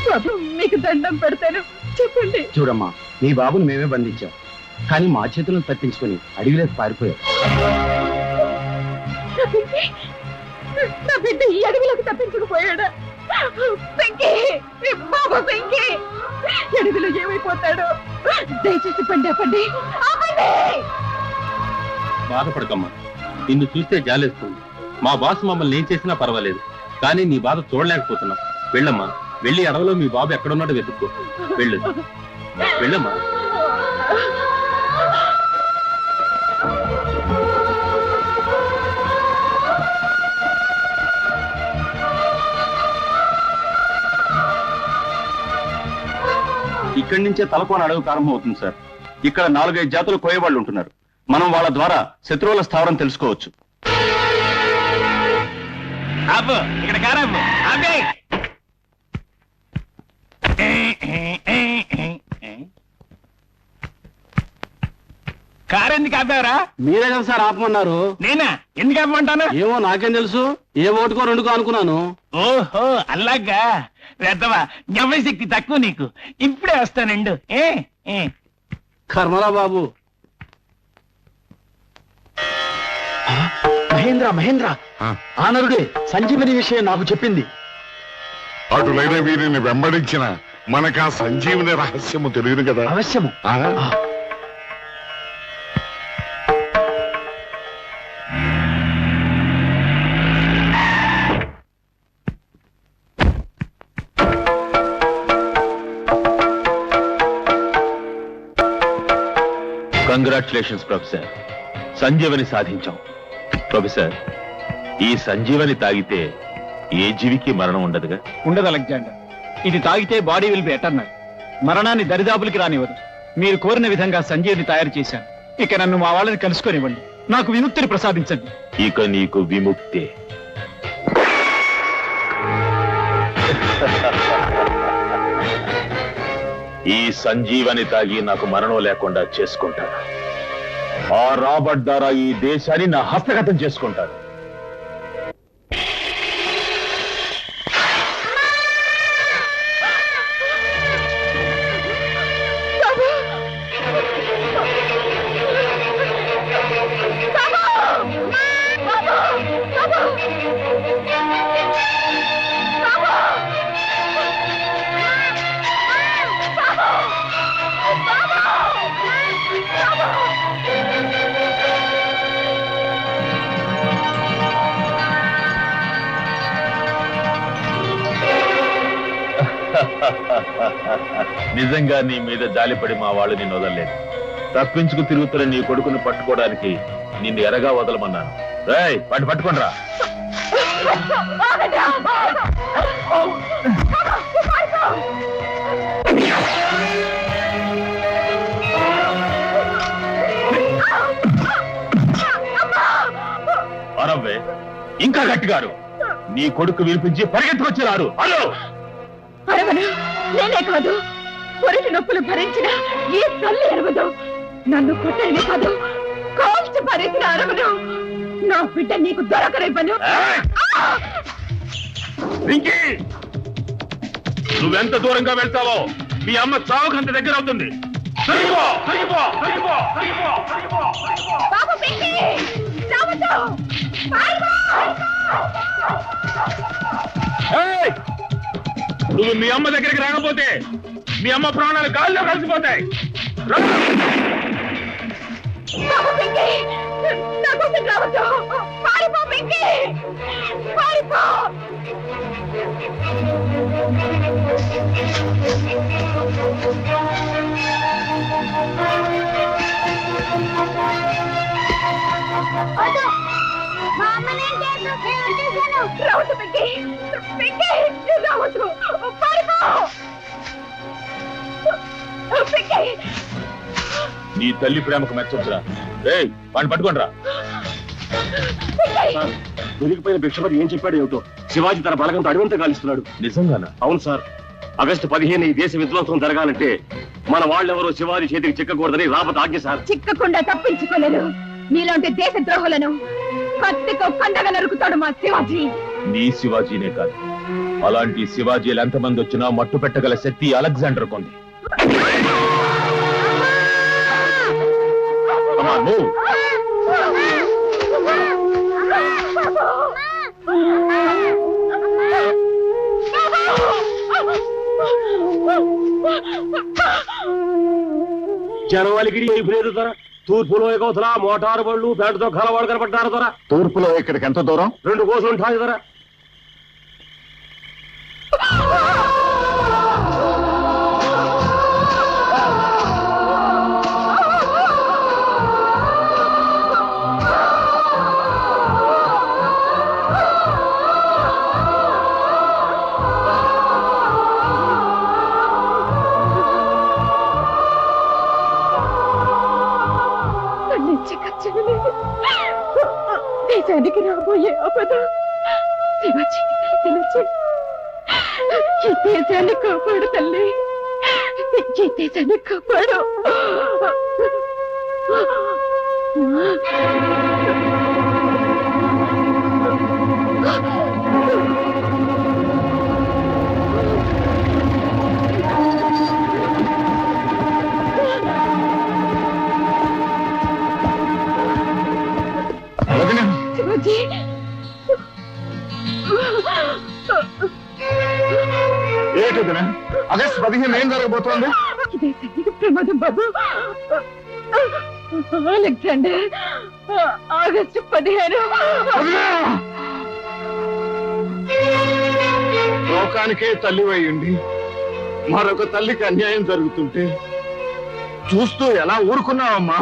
బాబు, మీకు దండం పెడతాను, చెప్పండి. చూడమ్మా, నీ బాబుని మేమే బంధించాం, కానీ మా చేతులను తప్పించుకొని అడవిలోకి పారిపోయాం. నా బిడ్డ ఈ అడవిలోకి తప్పించుకుపోయాడా? వెంకీ, బాబు వెంకీ, అడవిలో ఏమైపోతాడు? దయచేసి పండి ఆపండి. బాధపడకమ్మా, నిన్ను చూస్తే జాలేస్తుంది. మా బాస్ మమ్మల్ని ఏం చేసినా పర్వాలేదు, కానీ నీ బాధ చూడలేకపోతున్నాం. వెళ్ళమ్మా, వెళ్ళి అడవిలో మీ బాబు ఎక్కడున్నాడో వెతుక్కో. వెళ్ళు, వెళ్ళమ్మా. ఇక్కడి నుంచే తలకోన అడవి ప్రారంభం అవుతుంది సార్. ఇక్కడ 4-5 జాతులు కోయవాళ్ళు ఉంటున్నారు. మనం వాళ్ళ ద్వారా శత్రువుల స్థావరం తెలుసుకోవచ్చు. ఇక్కడ కారెందుకు ఆపారా? మీరే కదా సార్ ఆపమన్నారు. నేనా? ఎందుకు ఆపమంటాను? ఏమో నాకేం తెలుసు, ఏ ఓటుకో రెండుకో అనుకున్నాను. ఓహో, అలాగా. వెతవా, జ్ఞాపశక్తి తక్కువ నీకు. ఇప్పుడే వస్తానండు. కర్మరా బాబు. మహేంద్ర, మహేంద్ర, ఆనరుడే సంజీవని విషయం నాకు చెప్పింది. అటులైన వీరిని వెంబడించిన మనకు ఆ సంజీవుని రహస్యము తెలియదు కదా. అవశ్యము. కంగ్రాచులేషన్స్ ప్రొఫెసర్, సంజీవని సాధించాం. ప్రొఫెసర్, ఈ సంజీవని తాగితే ఏ జీవికి మరణం ఉండదుగా? ఉండదు అలెగ్జాండర్. ఇది తాగితే బాడీ విల్ బి ఎటర్నల్. మరణాన్ని దరిదాపులకి రానివ్వదు. మీరు కోరిన విధంగా సంజీవని తయారు చేశాను. ఇక నన్ను మా వాళ్ళని కలుసుకొనివ్వండి. నాకు విముక్తిని ప్రసాదించండి. ఇక నీకు విముక్తే. ఈ సంజీవని తాగి నాకు మరణం లేకుండా చేసుకుంటాను. ఆ రాబర్ట్ ద్వారా ఈ దేశాన్ని నా హస్తగతం చేసుకుంటాను. నిజంగా నీ మీద జాలిపడి మా వాళ్ళు నిన్ను వదలలేదు. తప్పించుకు తిరుగుతున్న నీ కొడుకును పట్టుకోవడానికి నిన్ను ఎరగా వదలమన్నాను. రేయ్, పట్టుకోండిరా. అరవ్వే, ఇంకా గట్టిగారు. నీ కొడుకు వినిపించి పరిగెత్తుకొచ్చారు. హలో, అరవను, నేనే కాదు, పొరటి నొప్పులు భరించిన ఈ తల్లి అరవదు. నన్ను కొట్టని కాదు, కాల్చి భరించిన అరవను. నా బిడ్డ నీకు దొరకరేపను. నువ్వెంత దూరంగా వెళ్తావో మీ అమ్మ చావుకంత దగ్గర అవుతుంది. బాబు పిచ్చి, చావదు. నువ్వు మీ అమ్మ దగ్గరికి రాకపోతే మీ అమ్మ ప్రాణాలు గాల్లో కలిసిపోతాయి. బాబు పిచ్చి, నా కోసం రావద్దు. పారిపో పిచ్చి, పారిపో. రావద్దు పిచ్చి, పిచ్చి, రావద్దు. పారిపో పిచ్చి. నీ తల్లి ప్రేమకు మెచ్చొచ్చురా. రేయ్, వాడిని పట్టుకోండిరా. దొరికిపోయిన భిక్షపతి ఏం చెప్పాడు ఏమిటో. శివాజీ తన బలగంతో అడవంతా కాలిస్తున్నాడు. నిజంగానా? అవును సార్. ఆగస్టు 15 ఈ దేశ విధ్వంసం జరగాలంటే మన వాళ్ళెవరో శివాజీ చేతికి చిక్కకూడదని రాబర్ట్ ఆజ్ఞ సార్. చిక్కకుండా తప్పించుకోలేదు. నీలాంటి దేశ ద్రోహులను కత్తితో కండగా నరుకుతాడు మా శివాజీ. నీ శివాజీనే కాదు, అలాంటి శివాజీలు ఎంతమంది వచ్చినా మట్టు పెట్టగల శక్తి అలెగ్జాండర్ కొంది. జనవాళిగిరి అయిపోలేదు ధర. తూర్పులో ఎగవతల మోటారు బళ్ళు బ్యాటుతో కలవాడు కనపడ్డారు ధర. తూర్పులో ఇక్కడికి ఎంత దూరం? 2 కోసులు ఉంటాయి ధర. దేశానికి రాబోయే ఆపద శివాజీకి తెలిసి ఈ దేశాన్ని కాపాడు తల్లి, ఈ దేశాన్ని కాపాడు. శివాజీ, ఏంటిదినా? ఆగస్టు 15 ఏం జరగబోతోంది? ఇదే సైనిక ప్రమాదం బాబు. Alexander, August 15. లోకానికే తల్లి అయ్యుండి మరొక తల్లికి అన్యాయం జరుగుతుంటే చూస్తూ ఎలా ఊరుకున్నావమ్మా?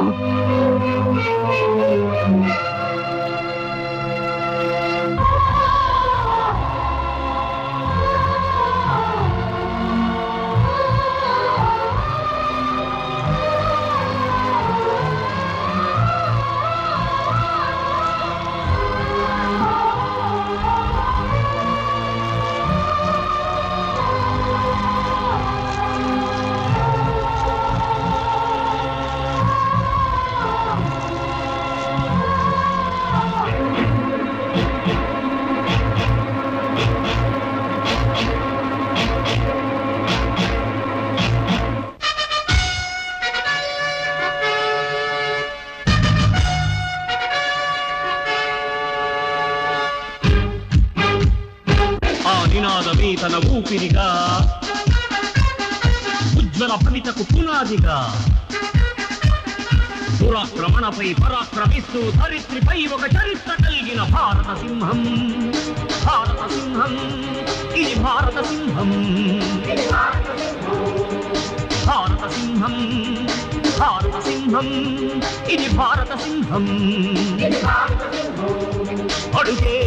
నినాదమే తన ఊపిరిగా, ఉజ్వల భవితకు పునాదిగా, దురాక్రమణపై పరాక్రమిస్తూ ధరిత్రిపై ఒక చరిత్ర కలిగిన భారత సింహం. భారత సింహం, ఇది భారత సింహం. భారత సింహం, భారత సింహం, ఇది భారత సింహం. అడుగే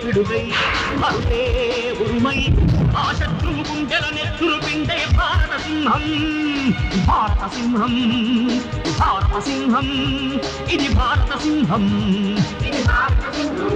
పిడుగై, అరుగే ఉరుమై, ఆ శత్రువు గుండెల నెత్తురు పిండే భారత సింహం. భారత సింహం, భారత సింహం, ఇది భారత సింహం. ఇది భారత సింహం.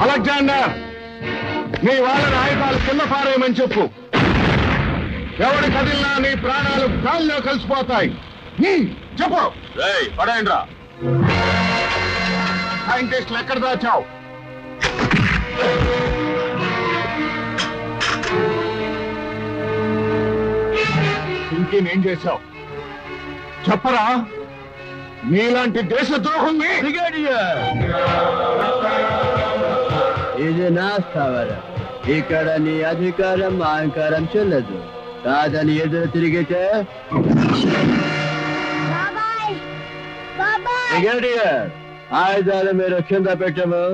అలెగ్జాండర్, నీ వాళ్ళ ఆయుధాలు కింద పారేయమని చెప్పు. ఎవరి కదిలినా నీ ప్రాణాలు గాల్లో కలిసిపోతాయి. చెప్పు. పడేయండి రా. సైంటిస్టులు ఎక్కడ దాచావు? ఇంకేం చేశావు చెప్పరా? నీలాంటి దేశద్రోహుల్ని. ఇది నా స్థావరం. ఇక్కడ నీ అధికారం అహంకారం చెల్లదు. కాదని ఎదురు తిరిగితే బ్రిగేడియర్, ఆయుధాలు మీరు కింద పెట్టము.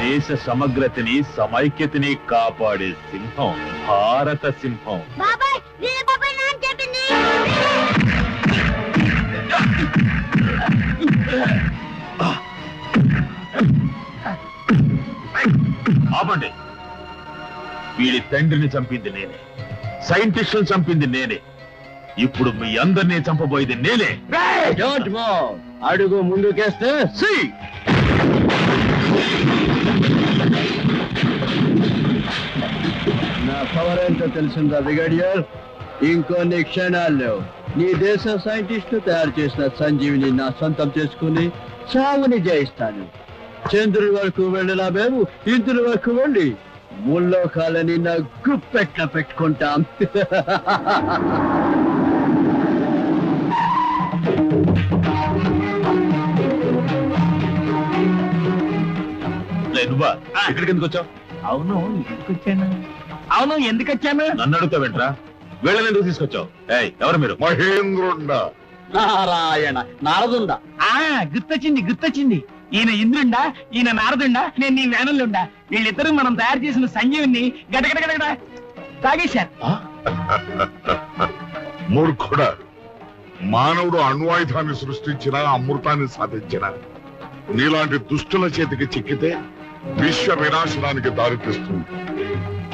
దేశ సమగ్రతని సమైక్యతని కాపాడే సింహం భారత సింహం. ఆపండి. వీడి తండ్రిని చంపింది నేనే, సైంటిస్టులు చంపింది నేనే, ఇప్పుడు మీ అందరినీ చంపబోయేది నేనే. Don't move. అడుగు ముందుకేస్తే నా పవర్ ఎంతో తెలిసిందా బ్రిగేడియర్? ఇంకొన్ని క్షణాల్లో నీ దేశ సైంటిస్టు తయారు చేసిన సంజీవిని నా సొంతం చేసుకుని చావుని జయిస్తాను. చంద్రుడి వరకు వెళ్ళిన మేము ఇంద్రుడి వరకు వెళ్ళి ముల్లోకాలని నా గుప్పెట్ల పెట్టుకుంటాం. నువ్వా ఇక్కడికి ఎందుకు వచ్చావు? అవును, ఎందుకు వచ్చాను? అవును, ఎందుకు వచ్చాను? నన్ను అడుగుతావు వెంట్రా? వీళ్ళని ఎందుకు తీసుకొచ్చావు? ఎవరు మీరు? మహేంద్రుండా. నారాయణ, నారదుండా. గుర్తొచ్చింది. ఈయన ఇంద్రుండా, ఈయన నారదుండా, నేను నీ మేనల్లుండా. వీళ్ళిద్దరూ మనం తయారు చేసిన సంజీవుని గడగడగడ తాగేశారు. మూర్ఖుడా, మానవుడు అణ్వాయుధాన్ని సృష్టించిన అమృతాన్ని సాధించిన నీలాంటి దుష్టుల చేతికి చిక్కితే విశ్వ వినాశనానికి దారితీస్తుంది.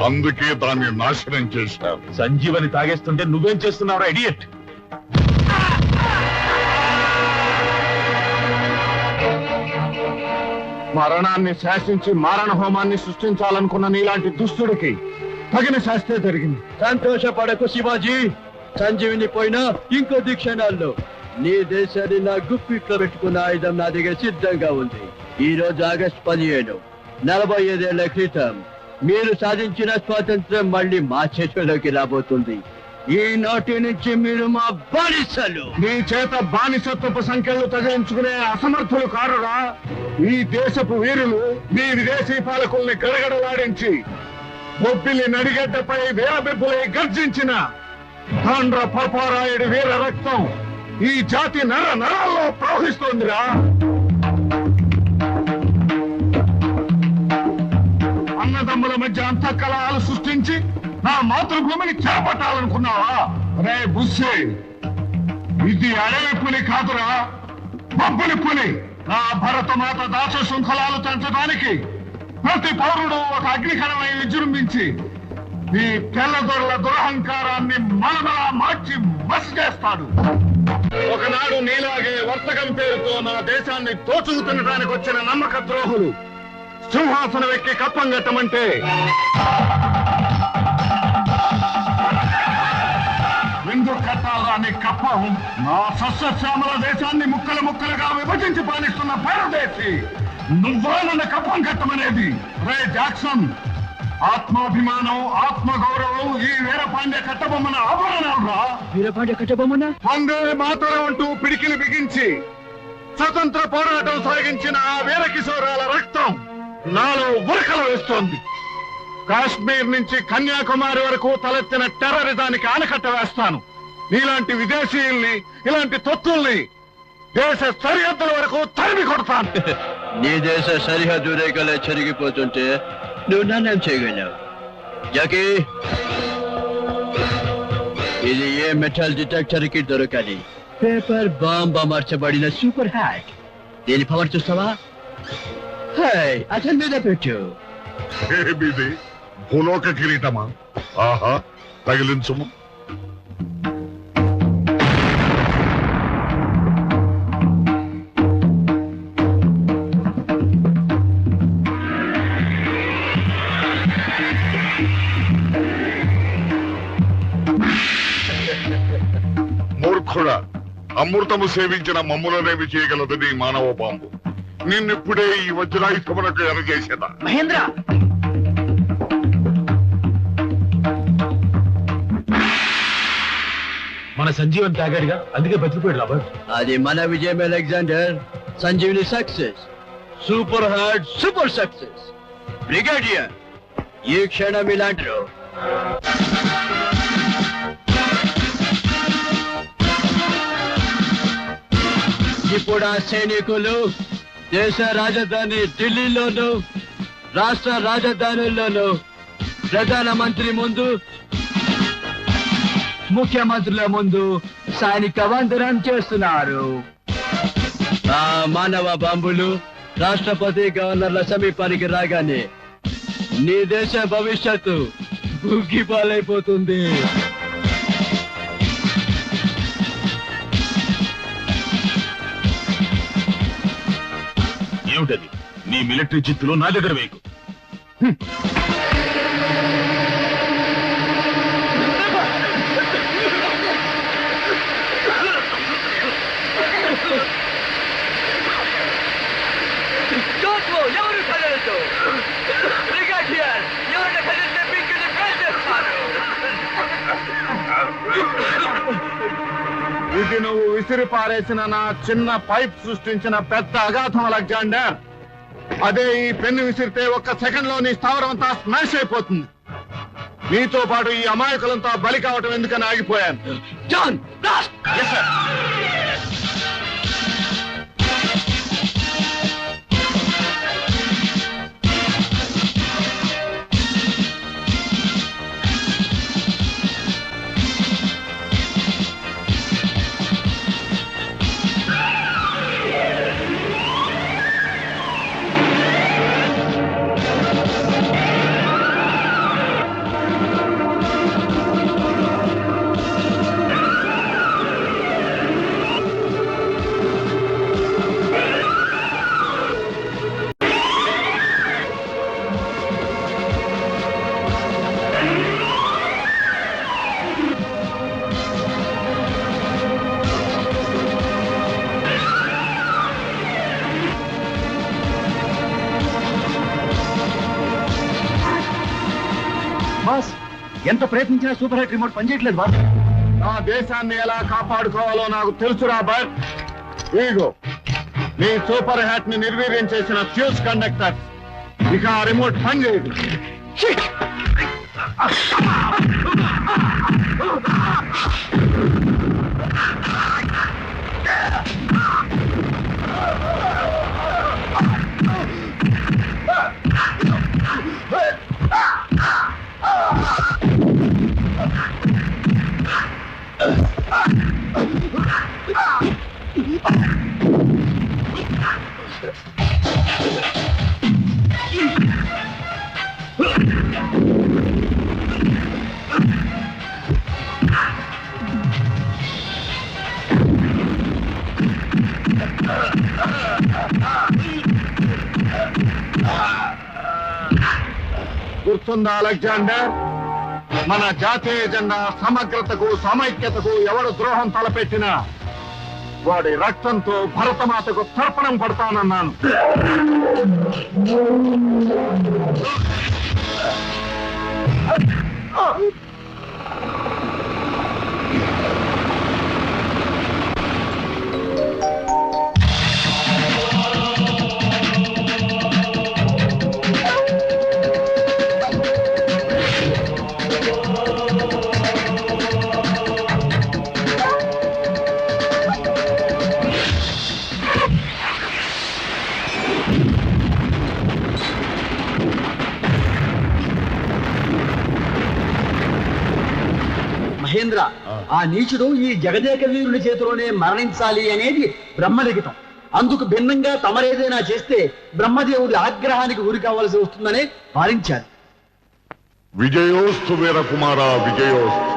అందుకే దాన్ని నాశనం చేశారు. సంజీవని తాగేస్తుంటే నువ్వేం చేస్తున్నావు ఇడియట్? మరణాన్ని శాసించి మారణ హోమాన్ని సృష్టించాలనుకున్న నీలాంటి దుష్టుడికి తగిన శాస్త్రే జరిగింది. సంతోషపడకు శివాజీ, సంజీవిని పోయినా ఇంకో క్షణాల్లో నీ దేశాన్ని నా గుప్పిట్లో పెట్టుకున్న ఆయుధం నా దగ్గర సిద్ధంగా ఉంది. ఈ రోజు ఆగస్టు 17, 45 ఏళ్ల క్రితం మీరు సాధించిన స్వాతంత్రం మళ్ళీ మా చేతుల్లోకి రాబోతుంది. ఈనాటి నుంచి మీరు మా బానిసలు. నీ చేత బానిసత్వపు సంఖ్యలు తగిలించుకునే అసమర్థులు కారురా ఈ దేశపు వీరులు. మీ విదేశీ పాలకుల్ని గడగడలాడించి బొబ్బిలి నడిగడ్డపై వీరబెబ్బులై గర్జించిన తాండ్ర పాపారాయుడి వీర రక్తం ఈ జాతి నర నరాల్లో ప్రవహిస్తోందిరా. అన్నదమ్ముల మధ్య అంతఃకలహాలు సృష్టించి నా మాతృభూమిని చేపట్టాలనుకున్నావా? రే బుస్సే, ఇది అడవి పులి కాదురా, బొబ్బులి పులి. నా భరతమాత దాస శృంఖలాలు తెంచడానికి ప్రతి పౌరుడు ఒక అగ్నికరమై విజృంభించి ఈ తెల్లదొరల దురహంకారాన్ని మలమలా మార్చి మసి చేస్తాడు. ఒకనాడు నీలాగే వర్తకం పేరుతో నా దేశాన్ని తోచుకు తినడానికి వచ్చిన నమ్మక ద్రోహులు సింహాసనం ఎక్కి కప్పం కట్టమంటే ఎందుకు కట్టాలని కప్పం నా సస్యశ్యామల దేశాన్ని ముక్కలు ముక్కలుగా విభజించి పాలిస్తున్న పరదేశి నువ్వా నన్ను కప్పం కట్టమనేది? రే జాక్సన్, ఆత్మాభిమానం ఆత్మగౌరవం ఈ వీరపాండ్య కట్టబొమ్మన ఆభరణాలు రా. వీరపాండ్య కట్టబొమ్మన వందే మాతరం అంటూ పిడికిలు బిగించి స్వతంత్ర పోరాటం సాగించిన ఆ వీర కిశోరాల రక్తం నాలో ఉరకలు వేస్తోంది. కాశ్మీర్ నుంచి కన్యాకుమారి వరకు తలెత్తిన టెర్రరిజానికి ఆనకట్ట వేస్తాను. నీలాంటి విదేశీయుల్ని, ఇలాంటి తొత్తుల్ని దేశ సరిహద్దుల వరకు తరిమి కొడతాను. నీ దేశ సరిహద్దు రేఖలే చెరిగిపోతుంటే నువ్వు నన్నేం చేయగలవు? జాకీ, ఇది ఏ మెటల్ డిటెక్టర్ కి దొరకని పేపర్ బాంబ్ అమర్చబడిన సూపర్ హ్యాక్. దీని పవర్ చూస్తావా? అతని మీద పెట్టు. ఏమిది భూలోక కిరీటమా? ఆహా, తగిలించుము. మూర్ఖుడా, అమృతము సేవించిన మమ్ములనేమి చేయగలదు నీ మానవ బాంబు. నిన్నిప్పుడే ఈ వజ్రాయుధమునకు ఎరగేసేదా. మహేంద్ర, మన సంజీవన్ తాగాడుగా, అందుకే బతికిపోయాడు రాబర్ట్. అది మన విజయం Alexander. Sanjeevini success, super hard super success. Brigadier, ఈ క్షణం ఇలాంటి ఇప్పుడు ఆ సైనికులు దేశ రాజధాని ఢిల్లీలోను రాష్ట్ర రాజధానుల్లోను ప్రధానమంత్రి ముందు, ముఖ్యమంత్రుల ముందు సైనిక వందనం చేస్తున్నారు. ఆ మానవ బాంబులు రాష్ట్రపతి గవర్నర్ల సమీపానికి రాగానే నీ దేశ భవిష్యత్తు బుగ్గిపాలైపోతుంది. ఏమిటది? నీ మిలిటరీ చిత్తులు నా దగ్గర వేయకు. ఇది నువ్వు విసిరి పారేసిన నా చిన్న పైప్ సృష్టించిన పెద్ద అగాధం అలెగ్జాండర్. అదే ఈ పెన్ను విసిరితే ఒక్క సెకండ్ లో నీ స్థావరం అంతా స్మాష్ అయిపోతుంది. నీతో పాటు ఈ అమాయకులంతా బలి కావటం ఎందుకని ఆగిపోయాను. జాన్, ఎంత ప్రయత్నించినా సూపర్ హైట్ రిమోట్ పనిచేయట్లేదు బాస్. నా దేశాన్ని ఎలా కాపాడుకోవాలో నాకు తెలుసురా బట్ ఇగో నీ సూపర్ హ్యాట్ ని నిర్వీర్యం చేసిన ఫ్యూజ్ కండక్టర్ ఇక ఆ రిమోట్ పని చేయదు. గుర్తుందా అలెగ్జాండర్? మన జాతీయ జెండా సమగ్రతకు సమైక్యతకు ఎవడు ద్రోహం తలపెట్టినా వాడి రక్తంతో భరతమాతకు తర్పణం పడతానన్నాను. మహేంద్ర, ఆ నీచుడు ఈ జగదేక వీరుని చేతిలోనే మరణించాలి అనేది బ్రహ్మలిఖితం. అందుకు భిన్నంగా తమరేదైనా చేస్తే బ్రహ్మదేవుడి ఆగ్రహానికి గురి కావాల్సి వస్తుందని భావించారు. విజయోస్తు వీరకుమార విజయోస్తు.